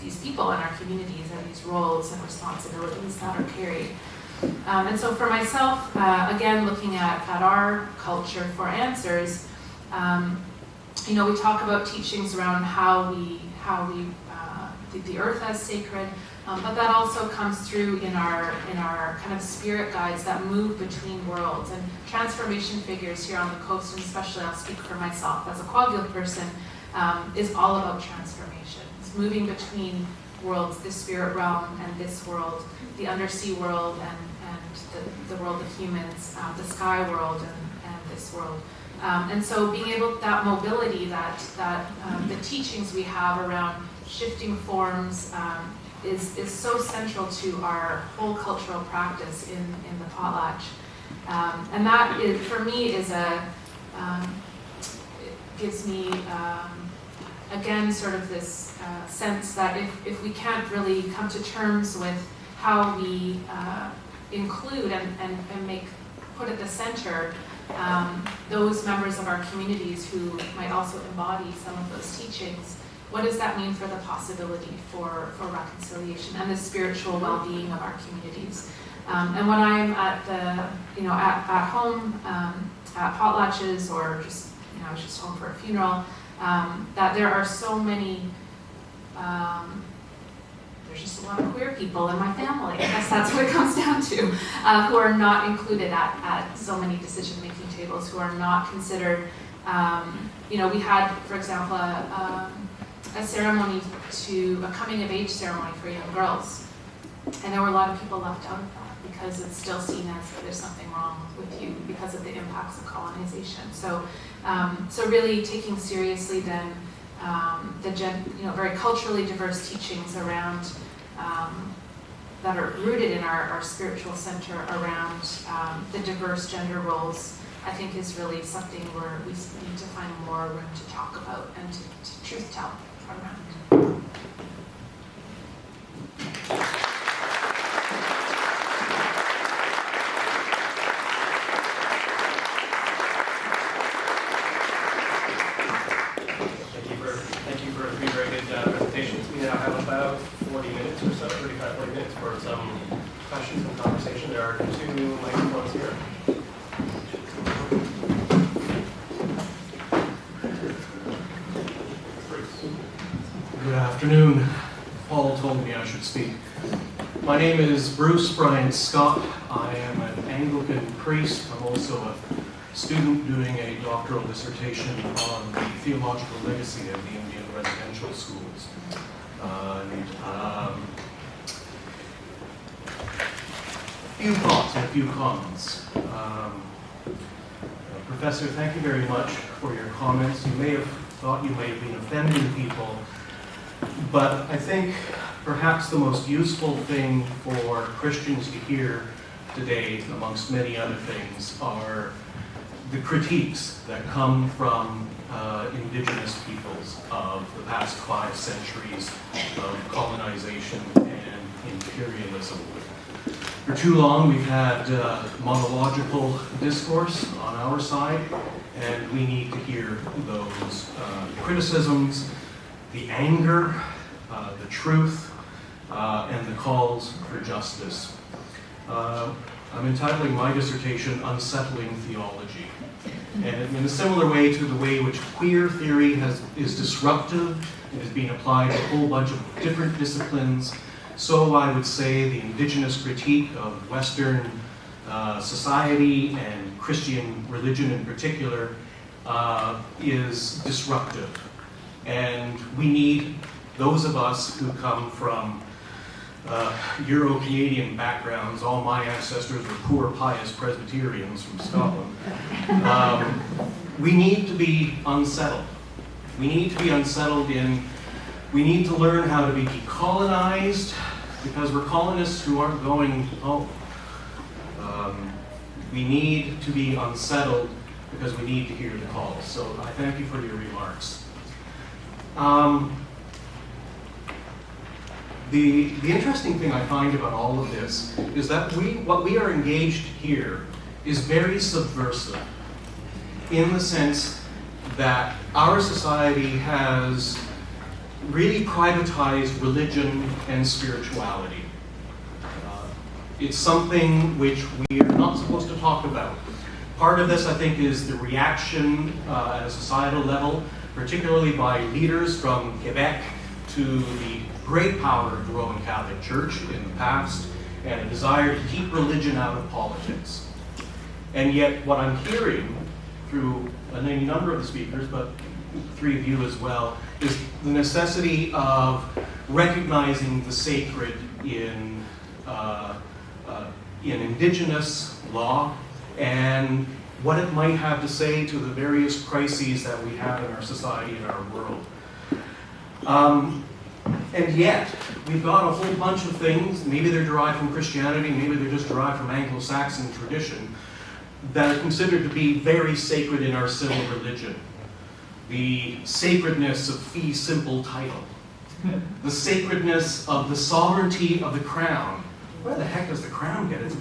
these people in our communities and these roles and responsibilities that are carried. And so for myself, again, looking at our culture for answers, we talk about teachings around how we the earth as sacred, but that also comes through in our kind of spirit guides that move between worlds, and transformation figures here on the coast, and especially I'll speak for myself as a Kwagil person, is all about transformation. It's moving between worlds, the spirit realm and this world, the undersea world and the world of humans, the sky world and this world. And so being able, that mobility, that the teachings we have around shifting forms is so central to our whole cultural practice in the potlatch. And that is, for me, is it gives me, again, sort of this sense that if we can't really come to terms with how we include and put at the center those members of our communities who might also embody some of those teachings, what does that mean for the possibility for reconciliation and the spiritual well-being of our communities? And when I'm at the, at home, at potlatches, or just, I was just home for a funeral, that there are so many, there's just a lot of queer people in my family. I guess that's what it comes down to, who are not included at so many decision-making tables, who are not considered. We had, for example, a ceremony a coming-of-age ceremony for young girls, and there were a lot of people left out of that because it's still seen as there's something wrong with you because of the impacts of colonization. So really taking seriously then the very culturally diverse teachings around that are rooted in our spiritual center around the diverse gender roles, I think is really something where we need to find more room to talk about and to truth tell around. Thank you for 3 very good presentations. We now have about 40 minutes or so, 35, 40 minutes for some questions and conversation. There are 2 microphones here. Good afternoon. Paul told me I should speak. My name is Bruce Brian Scott. I am an Anglican priest. I'm also a student doing a doctoral dissertation on the theological legacy of the Indian residential schools. Few thoughts and a few comments. Professor, thank you very much for your comments. You may have thought you may have been offending people, but I think perhaps the most useful thing for Christians to hear today, amongst many other things, are the critiques that come from Indigenous peoples of the past 5 centuries of colonization and imperialism. For too long, we've had monological discourse on our side, and we need to hear those criticisms, the anger, the truth, and the calls for justice. I'm entitling my dissertation Unsettling Theology. And in a similar way to the way in which queer theory is disruptive, it is being applied to a whole bunch of different disciplines, so I would say the Indigenous critique of Western society and Christian religion in particular is disruptive. And we need those of us who come from Euro-Canadian backgrounds. All my ancestors were poor, pious Presbyterians from Scotland. We need to be unsettled. We need to be unsettled we need to learn how to be decolonized, because we're colonists who aren't going home. We need to be unsettled because we need to hear the calls. So I thank you for your remarks. The interesting thing I find about all of this is that what we are engaged here is very subversive, in the sense that our society has really privatized religion and spirituality. It's something which we are not supposed to talk about. Part of this, I think, is the reaction at a societal level, particularly by leaders from Quebec to the great power of the Roman Catholic Church in the past, and a desire to keep religion out of politics. And yet what I'm hearing through a number of the speakers, but 3 of you as well, is the necessity of recognizing the sacred in Indigenous law and what it might have to say to the various crises that we have in our society and our world. And yet, we've got a whole bunch of things, maybe they're derived from Christianity, maybe they're just derived from Anglo-Saxon tradition, that are considered to be very sacred in our civil religion. The sacredness of fee simple title. The sacredness of the sovereignty of the crown. Where the heck does the crown get its,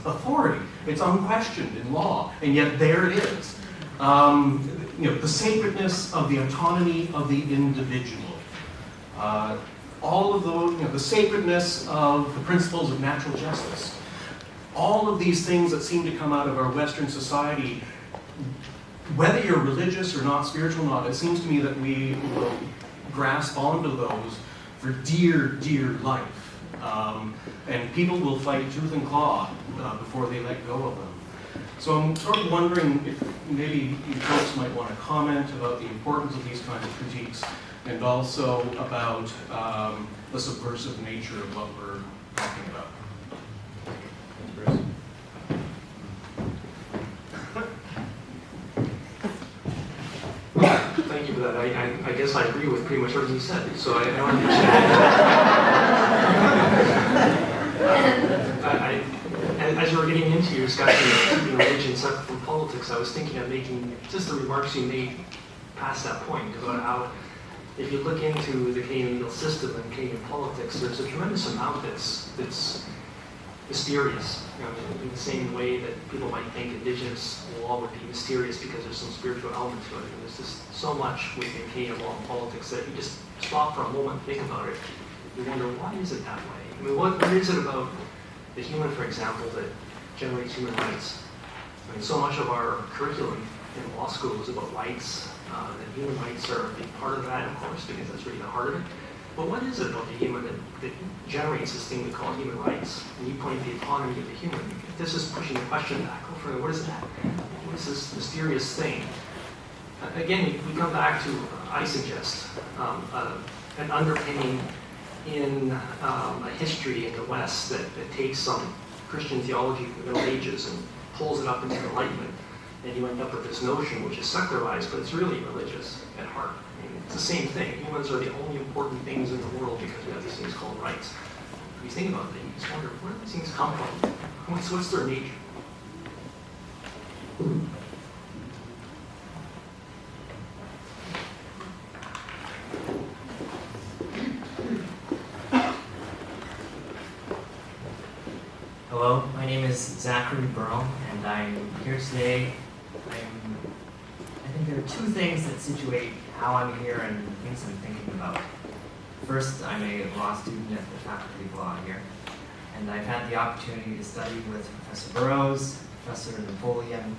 authority? It's unquestioned in law, and yet there it is. The sacredness of the autonomy of the individual. All of those, the sacredness of the principles of natural justice. All of these things that seem to come out of our Western society, whether you're religious or not, spiritual or not, it seems to me that we will grasp onto those for dear, dear life. And people will fight tooth and claw before they let go of them. So I'm sort of wondering if maybe you folks might want to comment about the importance of these kinds of critiques, and also about the subversive nature of what we're talking about. Thank you for that. I guess I agree with pretty much everything you said, so I don't understand. As you were getting into your discussion of keeping religion separate from politics, I was thinking of making just the remarks you made past that point about how, if you look into the Canadian legal system and Canadian politics, there's a tremendous amount that's mysterious. You know, in the same way that people might think Indigenous law would be mysterious because there's some spiritual element to it. And there's just so much within Canadian law and politics that you just stop for a moment and think about it. You wonder, why is it that way? I mean, what is it about the human, for example, that generates human rights? I mean, so much of our curriculum in law school is about rights, and human rights are a big part of that, of course, because that's really the heart of it. But what is it about the human that generates this thing we call human rights? And you point the autonomy of the human. This is pushing the question back. Go further. What is that? What is this mysterious thing? Again, we come back to, I suggest, an underpinning in a history in the West that takes some Christian theology from the Middle Ages and pulls it up into Enlightenment. And you end up with this notion which is secularized, but it's really religious at heart. I mean, it's the same thing. Humans are the only important things in the world because we have these things called rights. If you think about it, you just wonder, where do these things come from? What's their nature? Hello, my name is Zachary, and I'm here today. I think there are two things that situate how I'm here and things I'm thinking about. First, I'm a law student at the Faculty of Law here, and I've had the opportunity to study with Professor Burroughs, Professor Napoleon,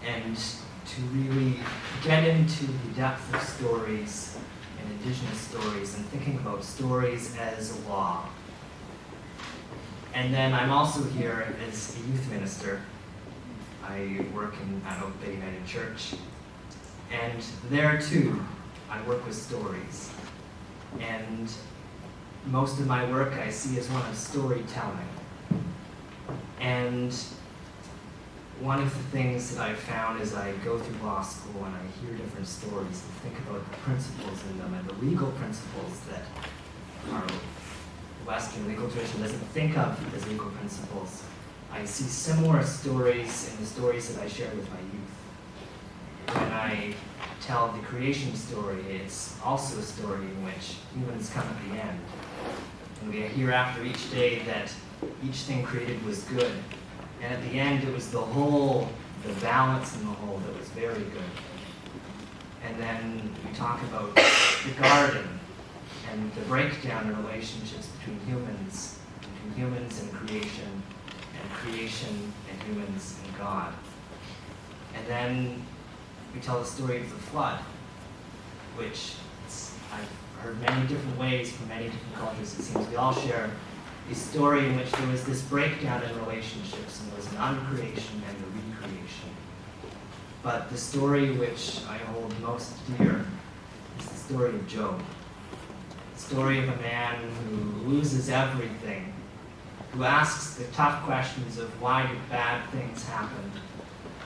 and to really get into the depth of stories and Indigenous stories and thinking about stories as a law. And then I'm also here as a youth minister. I work at Oak Bay United Church. And there too, I work with stories. And most of my work I see as one of storytelling. And one of the things that I've found as I go through law school and I hear different stories and think about the principles in them and the legal principles that are Western legal tradition doesn't think of as legal principles, I see similar stories in the stories that I share with my youth. When I tell the creation story, it's also a story in which humans come at the end. And we hear after each day that each thing created was good. And at the end, it was the whole, the balance in the whole that was very good. And then we talk about the garden and the breakdown in relationships between humans and creation and humans and God. And then we tell the story of the flood, which I've heard many different ways from many different cultures. It seems we all share a story in which there was this breakdown in relationships, and there was an uncreation and a recreation. But the story which I hold most dear is the story of Job. The story of a man who loses everything, who asks the tough questions of why do bad things happen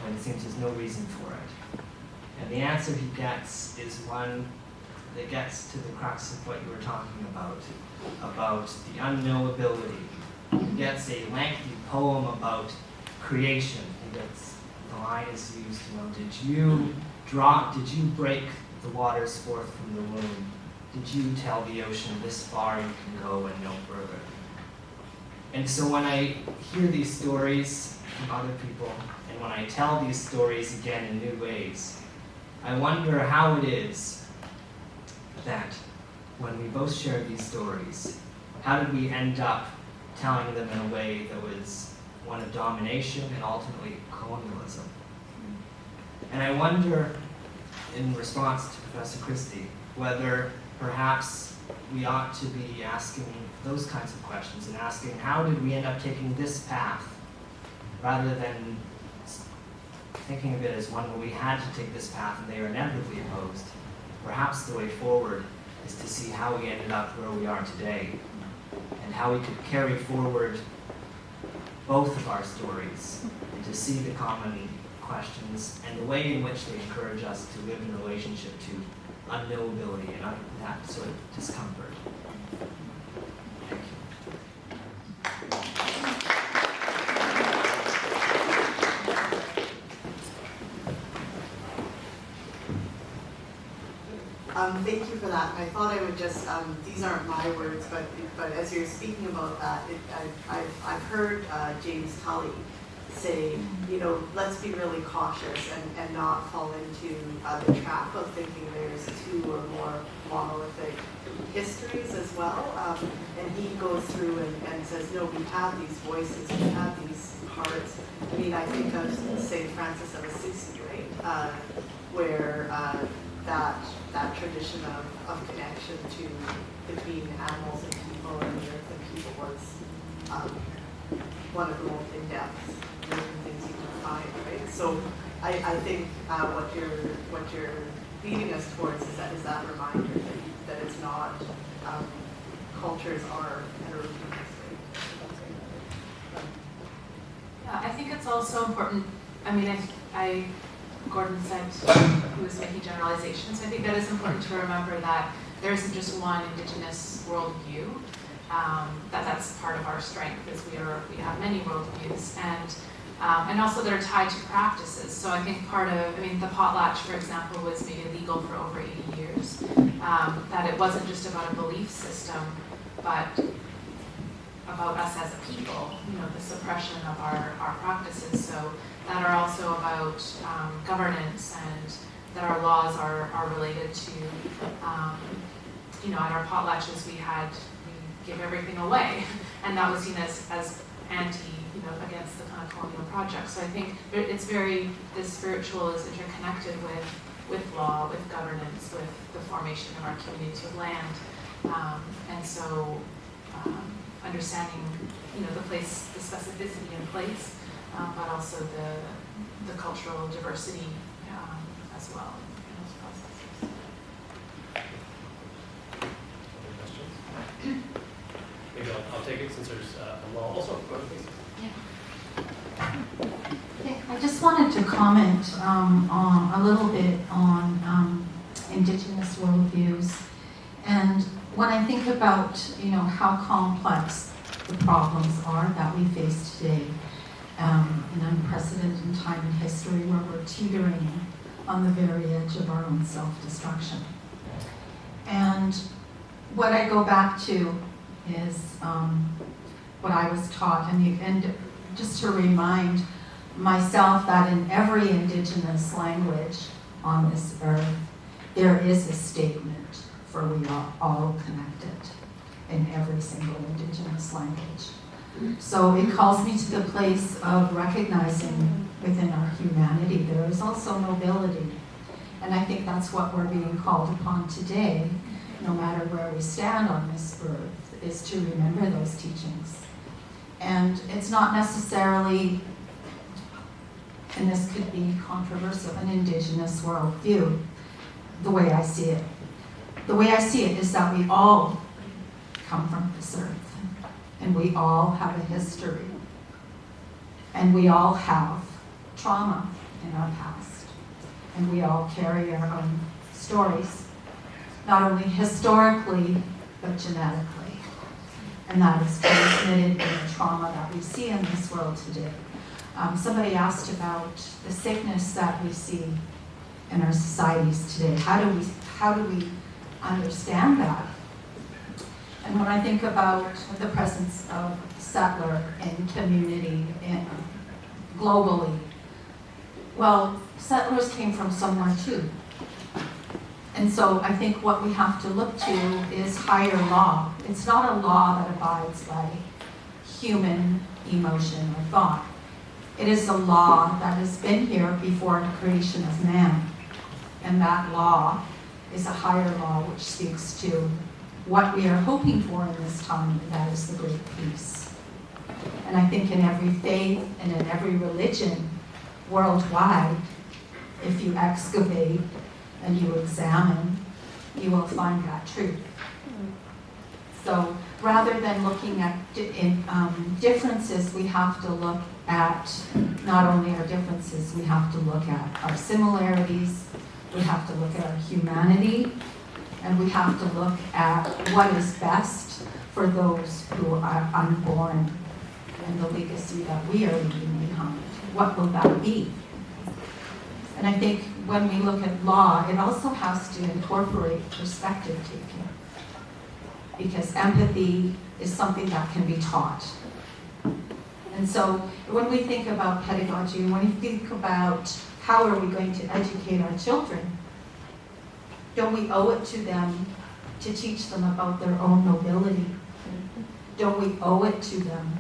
when it seems there's no reason for it. And the answer he gets is one that gets to the crux of what you were talking about the unknowability. He gets a lengthy poem about creation. He gets, the line is used, did you break the waters forth from the womb? Did you tell the ocean, this far you can go and no further? And so when I hear these stories from other people, and when I tell these stories again in new ways, I wonder how it is that when we both share these stories, how did we end up telling them in a way that was one of domination and ultimately colonialism? And I wonder, in response to Professor Christie, whether perhaps we ought to be asking those kinds of questions and asking, how did we end up taking this path, rather than thinking of it as one where we had to take this path and they are inevitably opposed. Perhaps the way forward is to see how we ended up where we are today and how we could carry forward both of our stories and to see the common questions, and the way in which they encourage us to live in relationship to unknowability and that sort of discomfort. Thank you. Thank you for that. I thought I would just, these aren't my words, but as you're speaking about that, I've heard James Tully say, you know, let's be really cautious and not fall into the trap of thinking there's two or more monolithic histories as well. And he goes through and says, no, we've had these voices, we've had these hearts. I mean, I think of St. Francis of Assisi, right? Where that tradition of connection between animals and people and the earth and people was one of the most in-depth things you can find, right? So I think what you're leading us towards is that reminder that it's not cultures are heterogeneous, right? Yeah, I think it's also important. I mean, Gordon said he was making generalizations. I think that it's important to remember that there isn't just one Indigenous worldview. That's part of our strength, is we have many worldviews, and also they're tied to practices. So I think the potlatch, for example, was made illegal for over 80 years. That it wasn't just about a belief system, but about us as a people, you know, the suppression of our practices. So that are also about governance, and that our laws are related to, you know, at our potlatches we give everything away, and that was seen as anti, you know, against the kind of colonial project. So I think it's the spiritual is interconnected with law, with governance, with the formation of our communities of land, and so understanding, you know, the specificity in place, but also the cultural diversity as well in those processes. Other questions? Maybe I'll take it since there's a wall. Also, go ahead, please. Okay, I just wanted to comment on a little bit on Indigenous worldviews, and when I think about, you know, how complex the problems are that we face today. An unprecedented time in history where we're teetering on the very edge of our own self-destruction. And what I go back to is what I was taught, and just to remind myself that in every Indigenous language on this earth, there is a statement for we are all connected in every single Indigenous language. So it calls me to the place of recognizing within our humanity there is also nobility. And I think that's what we're being called upon today, no matter where we stand on this earth, is to remember those teachings. And it's not necessarily, and this could be controversial, an Indigenous worldview, the way I see it. The way I see it is that we all come from this earth. And we all have a history. And we all have trauma in our past. And we all carry our own stories, not only historically, but genetically. And that is transmitted in the trauma that we see in this world today. Somebody asked about the sickness that we see in our societies today. How do we understand that? And when I think about the presence of settler in community and globally, well, settlers came from somewhere too. And so I think what we have to look to is higher law. It's not a law that abides by human emotion or thought. It is a law that has been here before the creation of man. And that law is a higher law which speaks to what we are hoping for in this time, and that is the great peace. And I think in every faith and in every religion worldwide, if you excavate and you examine, you will find that truth. So rather than looking at differences, we have to look at not only our differences, we have to look at our similarities, we have to look at our humanity, and we have to look at what is best for those who are unborn and the legacy that we are leaving behind. What will that be? And I think when we look at law, it also has to incorporate perspective taking, because empathy is something that can be taught. And so when we think about pedagogy, when we think about how are we going to educate our children, don't we owe it to them to teach them about their own nobility? Don't we owe it to them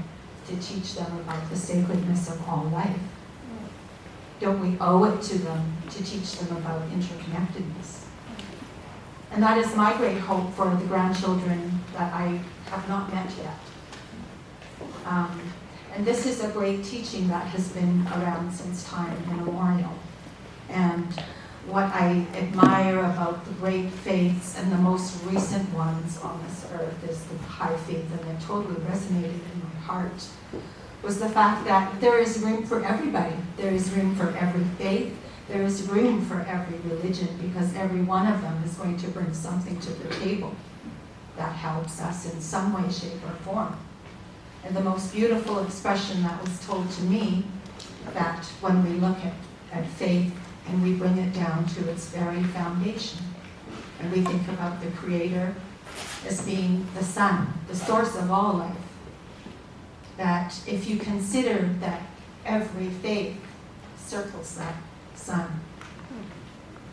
to teach them about the sacredness of all life? Don't we owe it to them to teach them about interconnectedness? And that is my great hope for the grandchildren that I have not met yet. And this is a great teaching that has been around since time immemorial. And what I admire about the great faiths and the most recent ones on this earth is the Baha'i faith, and it totally resonated in my heart, was the fact that there is room for everybody. There is room for every faith. There is room for every religion, because every one of them is going to bring something to the table that helps us in some way, shape, or form. And the most beautiful expression that was told to me, that when we look at faith and we bring it down to its very foundation, and we think about the Creator as being the sun, the source of all life, that if you consider that every faith circles that sun,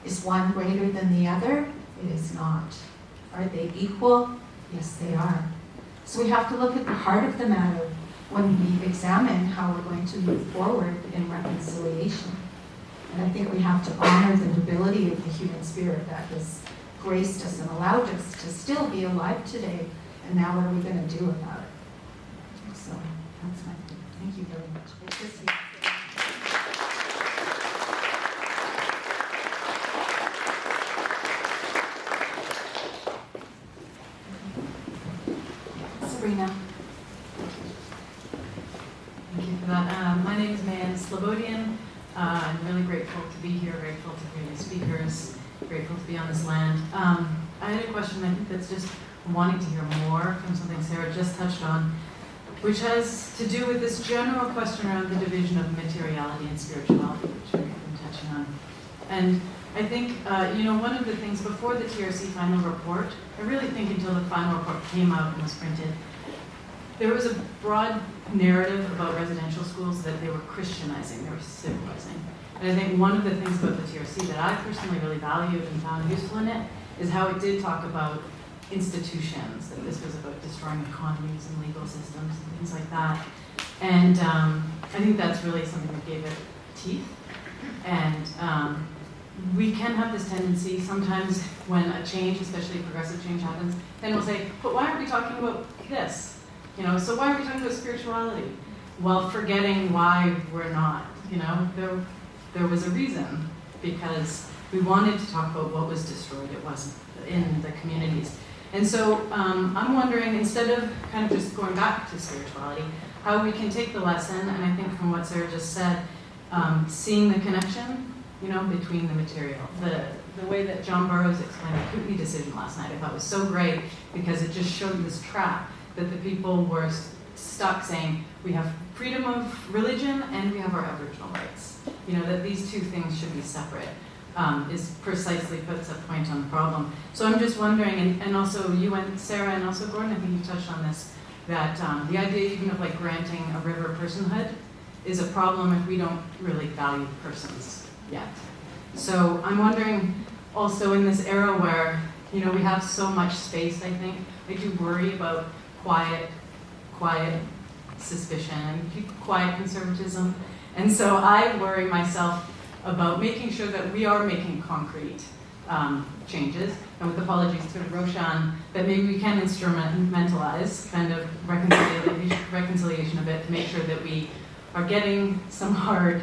is one greater than the other? It is not. Are they equal? Yes, they are. So we have to look at the heart of the matter when we examine how we're going to move forward in reconciliation. And I think we have to honor the nobility of the human spirit that has graced us and allowed us to still be alive today. And now what are we going to do about it? So that's my thing. Thank you very much. Sabrina. Thank you for that. My name is Mayan Slobodian. I'm really grateful to be here, grateful to hear the speakers, grateful to be on this land. I had a question, I think that's just wanting to hear more from something Sarah just touched on, which has to do with this general question around the division of materiality and spirituality, which we've been touching on. And I think, one of the things before the TRC final report, I really think until the final report came out and was printed, there was a broad narrative about residential schools that they were Christianizing, they were civilizing. And I think one of the things about the TRC that I personally really valued and found useful in it is how it did talk about institutions, that this was about destroying economies and legal systems and things like that. And I think that's really something that gave it teeth. And we can have this tendency sometimes when a change, especially progressive change happens, then we'll say, but why aren't we talking about this? So why are we talking about spirituality? Well, forgetting why we're not. There was a reason, because we wanted to talk about what was destroyed. It wasn't in the communities. And so I'm wondering, instead of kind of just going back to spirituality, how we can take the lesson, and I think from what Sarah just said, seeing the connection, between the material. The way that John Burroughs explained the Kootenai decision last night, I thought was so great, because it just showed this trap that the people were stuck saying, we have freedom of religion and we have our Aboriginal rights. That these two things should be separate, is precisely puts a point on the problem. So I'm just wondering, and also you and Sarah and also Gordon, I think you touched on this, that the idea even of granting a river personhood is a problem if we don't really value persons yet. So I'm wondering also in this era where, we have so much space, I think, I do worry about quiet suspicion, quiet conservatism. And so I worry myself about making sure that we are making concrete changes, and with apologies to Roshan, that maybe we can instrumentalize kind of reconciliation a bit to make sure that we are getting some hard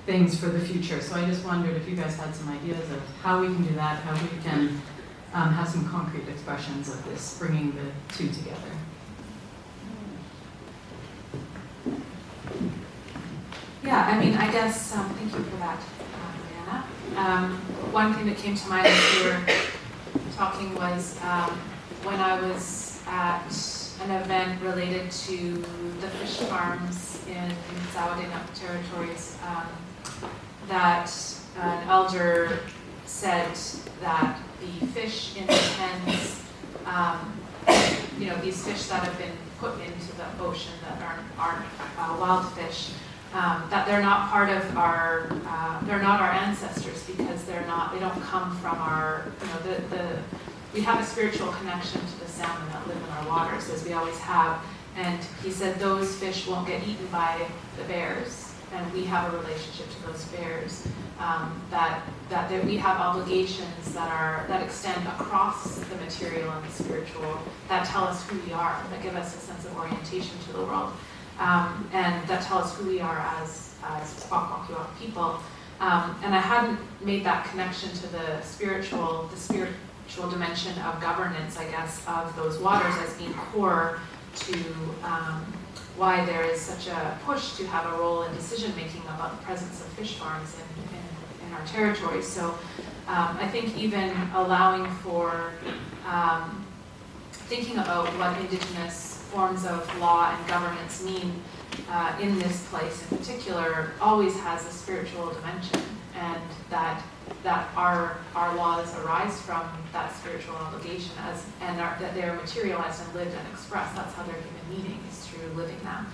things for the future. So I just wondered if you guys had some ideas of how we can do that, how we can have some concrete expressions of this, bringing the two together. I mean, I guess, thank you for that, Mariana. One thing that came to mind as we were talking was when I was at an event related to the fish farms in Zawadena territories, that an elder said that the fish in the pens, these fish that have been put into the ocean that aren't wild fish, that they're not part of our, they're not our ancestors because they don't come from our, we have a spiritual connection to the salmon that live in our waters, as we always have. And he said those fish won't get eaten by the bears, and we have a relationship to those bears. That we have obligations that extend across the material and the spiritual, that tell us who we are, that give us a sense of orientation to the world, and that tell us who we are as Kwakwaka'wakw people. And I hadn't made that connection to the spiritual dimension of governance, I guess, of those waters as being core to why there is such a push to have a role in decision making about the presence of fish farms in our territories. So I think even allowing for thinking about what Indigenous forms of law and governance mean in this place in particular always has a spiritual dimension, and that our laws arise from that spiritual obligation that they're materialized and lived and expressed. That's how they're given meaning, is through living them.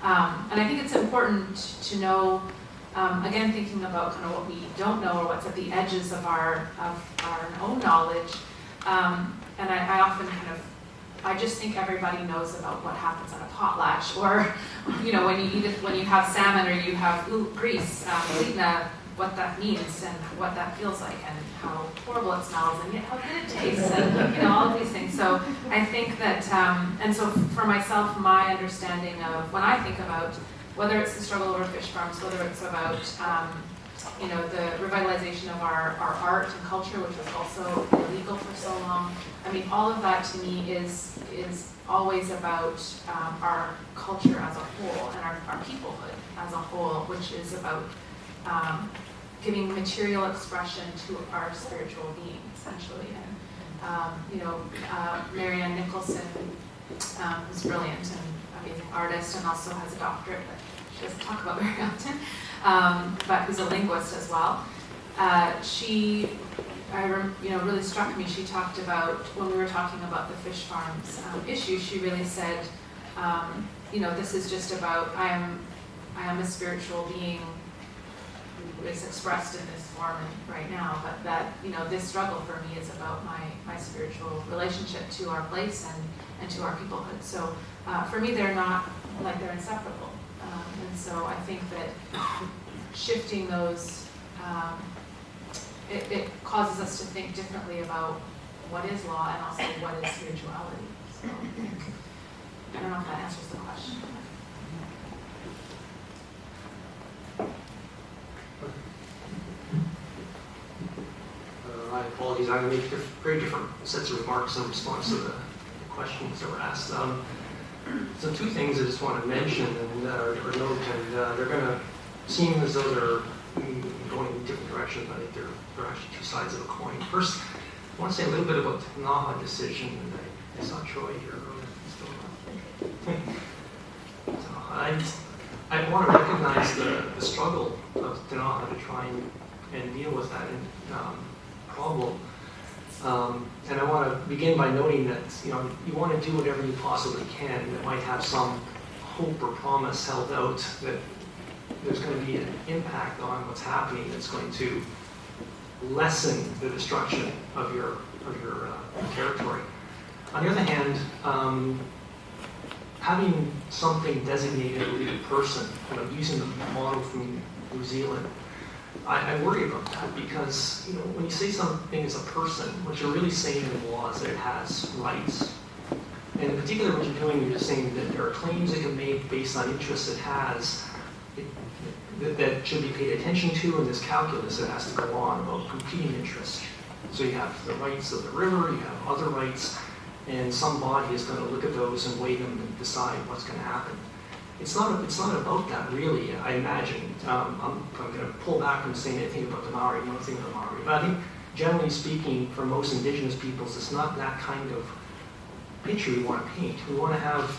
And I think it's important to know, again, thinking about kind of what we don't know or what's at the edges of our own knowledge. And I often I just think everybody knows about what happens at a potlatch, or when you have salmon or you have grease, what that means and what that feels like and how horrible it smells and yet how good it tastes and all of these things. So I think that, and so for myself, my understanding of when I think about whether it's the struggle over fish farms, whether it's about the revitalization of our art and culture, which was also illegal for so long. I mean, all of that to me is always about our culture as a whole and our peoplehood as a whole, which is about giving material expression to our spiritual being, essentially. And Marianne Nicholson, who's brilliant and amazing artist, and also has a doctorate that she doesn't talk about very often, but who's a linguist as well. Really struck me. She talked about, when we were talking about the fish farms issue, she really said, this is just about, I am a spiritual being who is expressed in this form right now, but that, this struggle for me is about my spiritual relationship to our place and to our peoplehood. So for me, they're not, they're inseparable. And so I think that shifting those, it causes us to think differently about what is law and also what is spirituality. So I don't know if that answers the question. My apologies, I'm going to make very different sets of remarks in response to the questions that were asked. So two things I just want to mention or note, and they're going to seem as though they're going in different directions. I think they're actually two sides of a coin. First, I want to say a little bit about the Naha decision, and I saw Troy here earlier. So I want to recognize the struggle of Naha to try and deal with that problem. And I want to begin by noting that you want to do whatever you possibly can that might have some hope or promise held out that there's going to be an impact on what's happening that's going to lessen the destruction of your territory. On the other hand, having something designated with a person, using the model from New Zealand, I worry about that because when you say something is a person, what you're really saying in the law is that it has rights. And in particular, what you're doing, you're just saying that there are claims it can make based on interests it has that should be paid attention to in this calculus that has to go on about competing interests. So you have the rights of the river, you have other rights, and some body is going to look at those and weigh them and decide what's going to happen. it's not about that really, I imagine. I'm going to pull back from saying anything about the Maori, one thing about Maori, but I think generally speaking, for most Indigenous peoples, it's not that kind of picture we want to paint. We want to have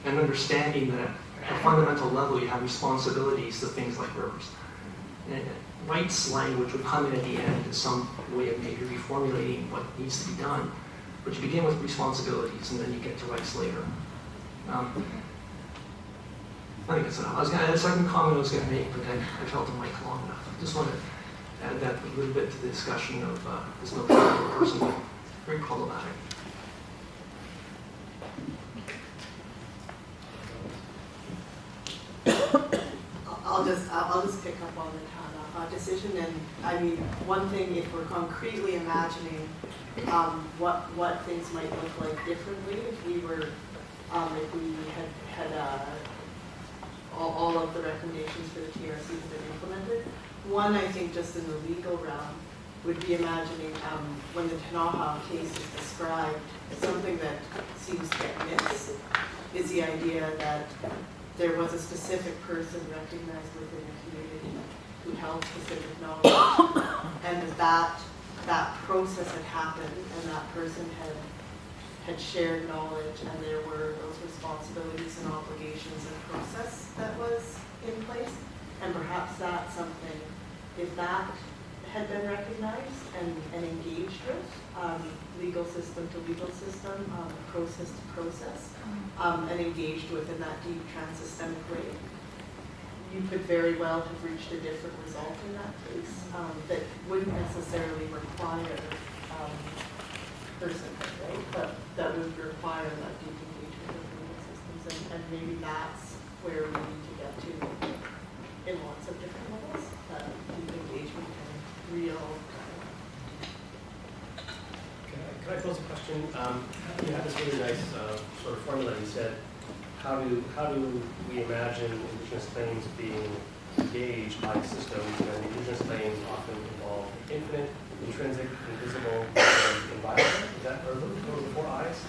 an understanding that at a fundamental level you have responsibilities to things like rivers. And rights language would come in at the end as some way of maybe reformulating what needs to be done. But you begin with responsibilities and then you get to rights later. I think that's enough. I was going to add a second comment I was going to make, but I felt the mic long enough. I just want to add that a little bit to the discussion of this no particular person, but very problematic. I'll just pick up on the Tana decision, and I mean, one thing, if we're concretely imagining what things might look like differently if we were, if we had all of the recommendations for the TRC have been implemented. One, I think, just in the legal realm, would be imagining when the Tanaha case is described, something that seems to get missed is the idea that there was a specific person recognized within the community who held specific knowledge, and that process had happened, and that person had shared knowledge, and there were those responsibilities and obligations and process that was in place. And perhaps that's something, if that had been recognized and engaged with, legal system to legal system, process to process, and engaged with in that deep transsystemic way, you could very well have reached a different result in that case that wouldn't necessarily require personhood, right? But that would require that deep engagement with legal systems, and maybe that's where we need to get to in lots of different levels, deep engagement and real. Can I pose a question? You had this really nice sort of formula. You said, how do we imagine Indigenous claims being engaged by systems? And Indigenous claims often involve infinite, intrinsic, invisible, and inviolable. Is that, are those the four I's?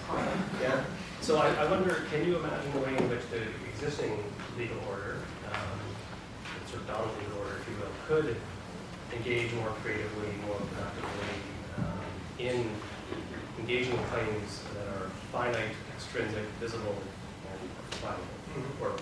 Yeah. So I wonder, can you imagine the way in which the existing legal order, sort of dominant legal order, if you will, could engage more creatively, more productively in engaging in claims that are finite, extrinsic, visible, and viable, or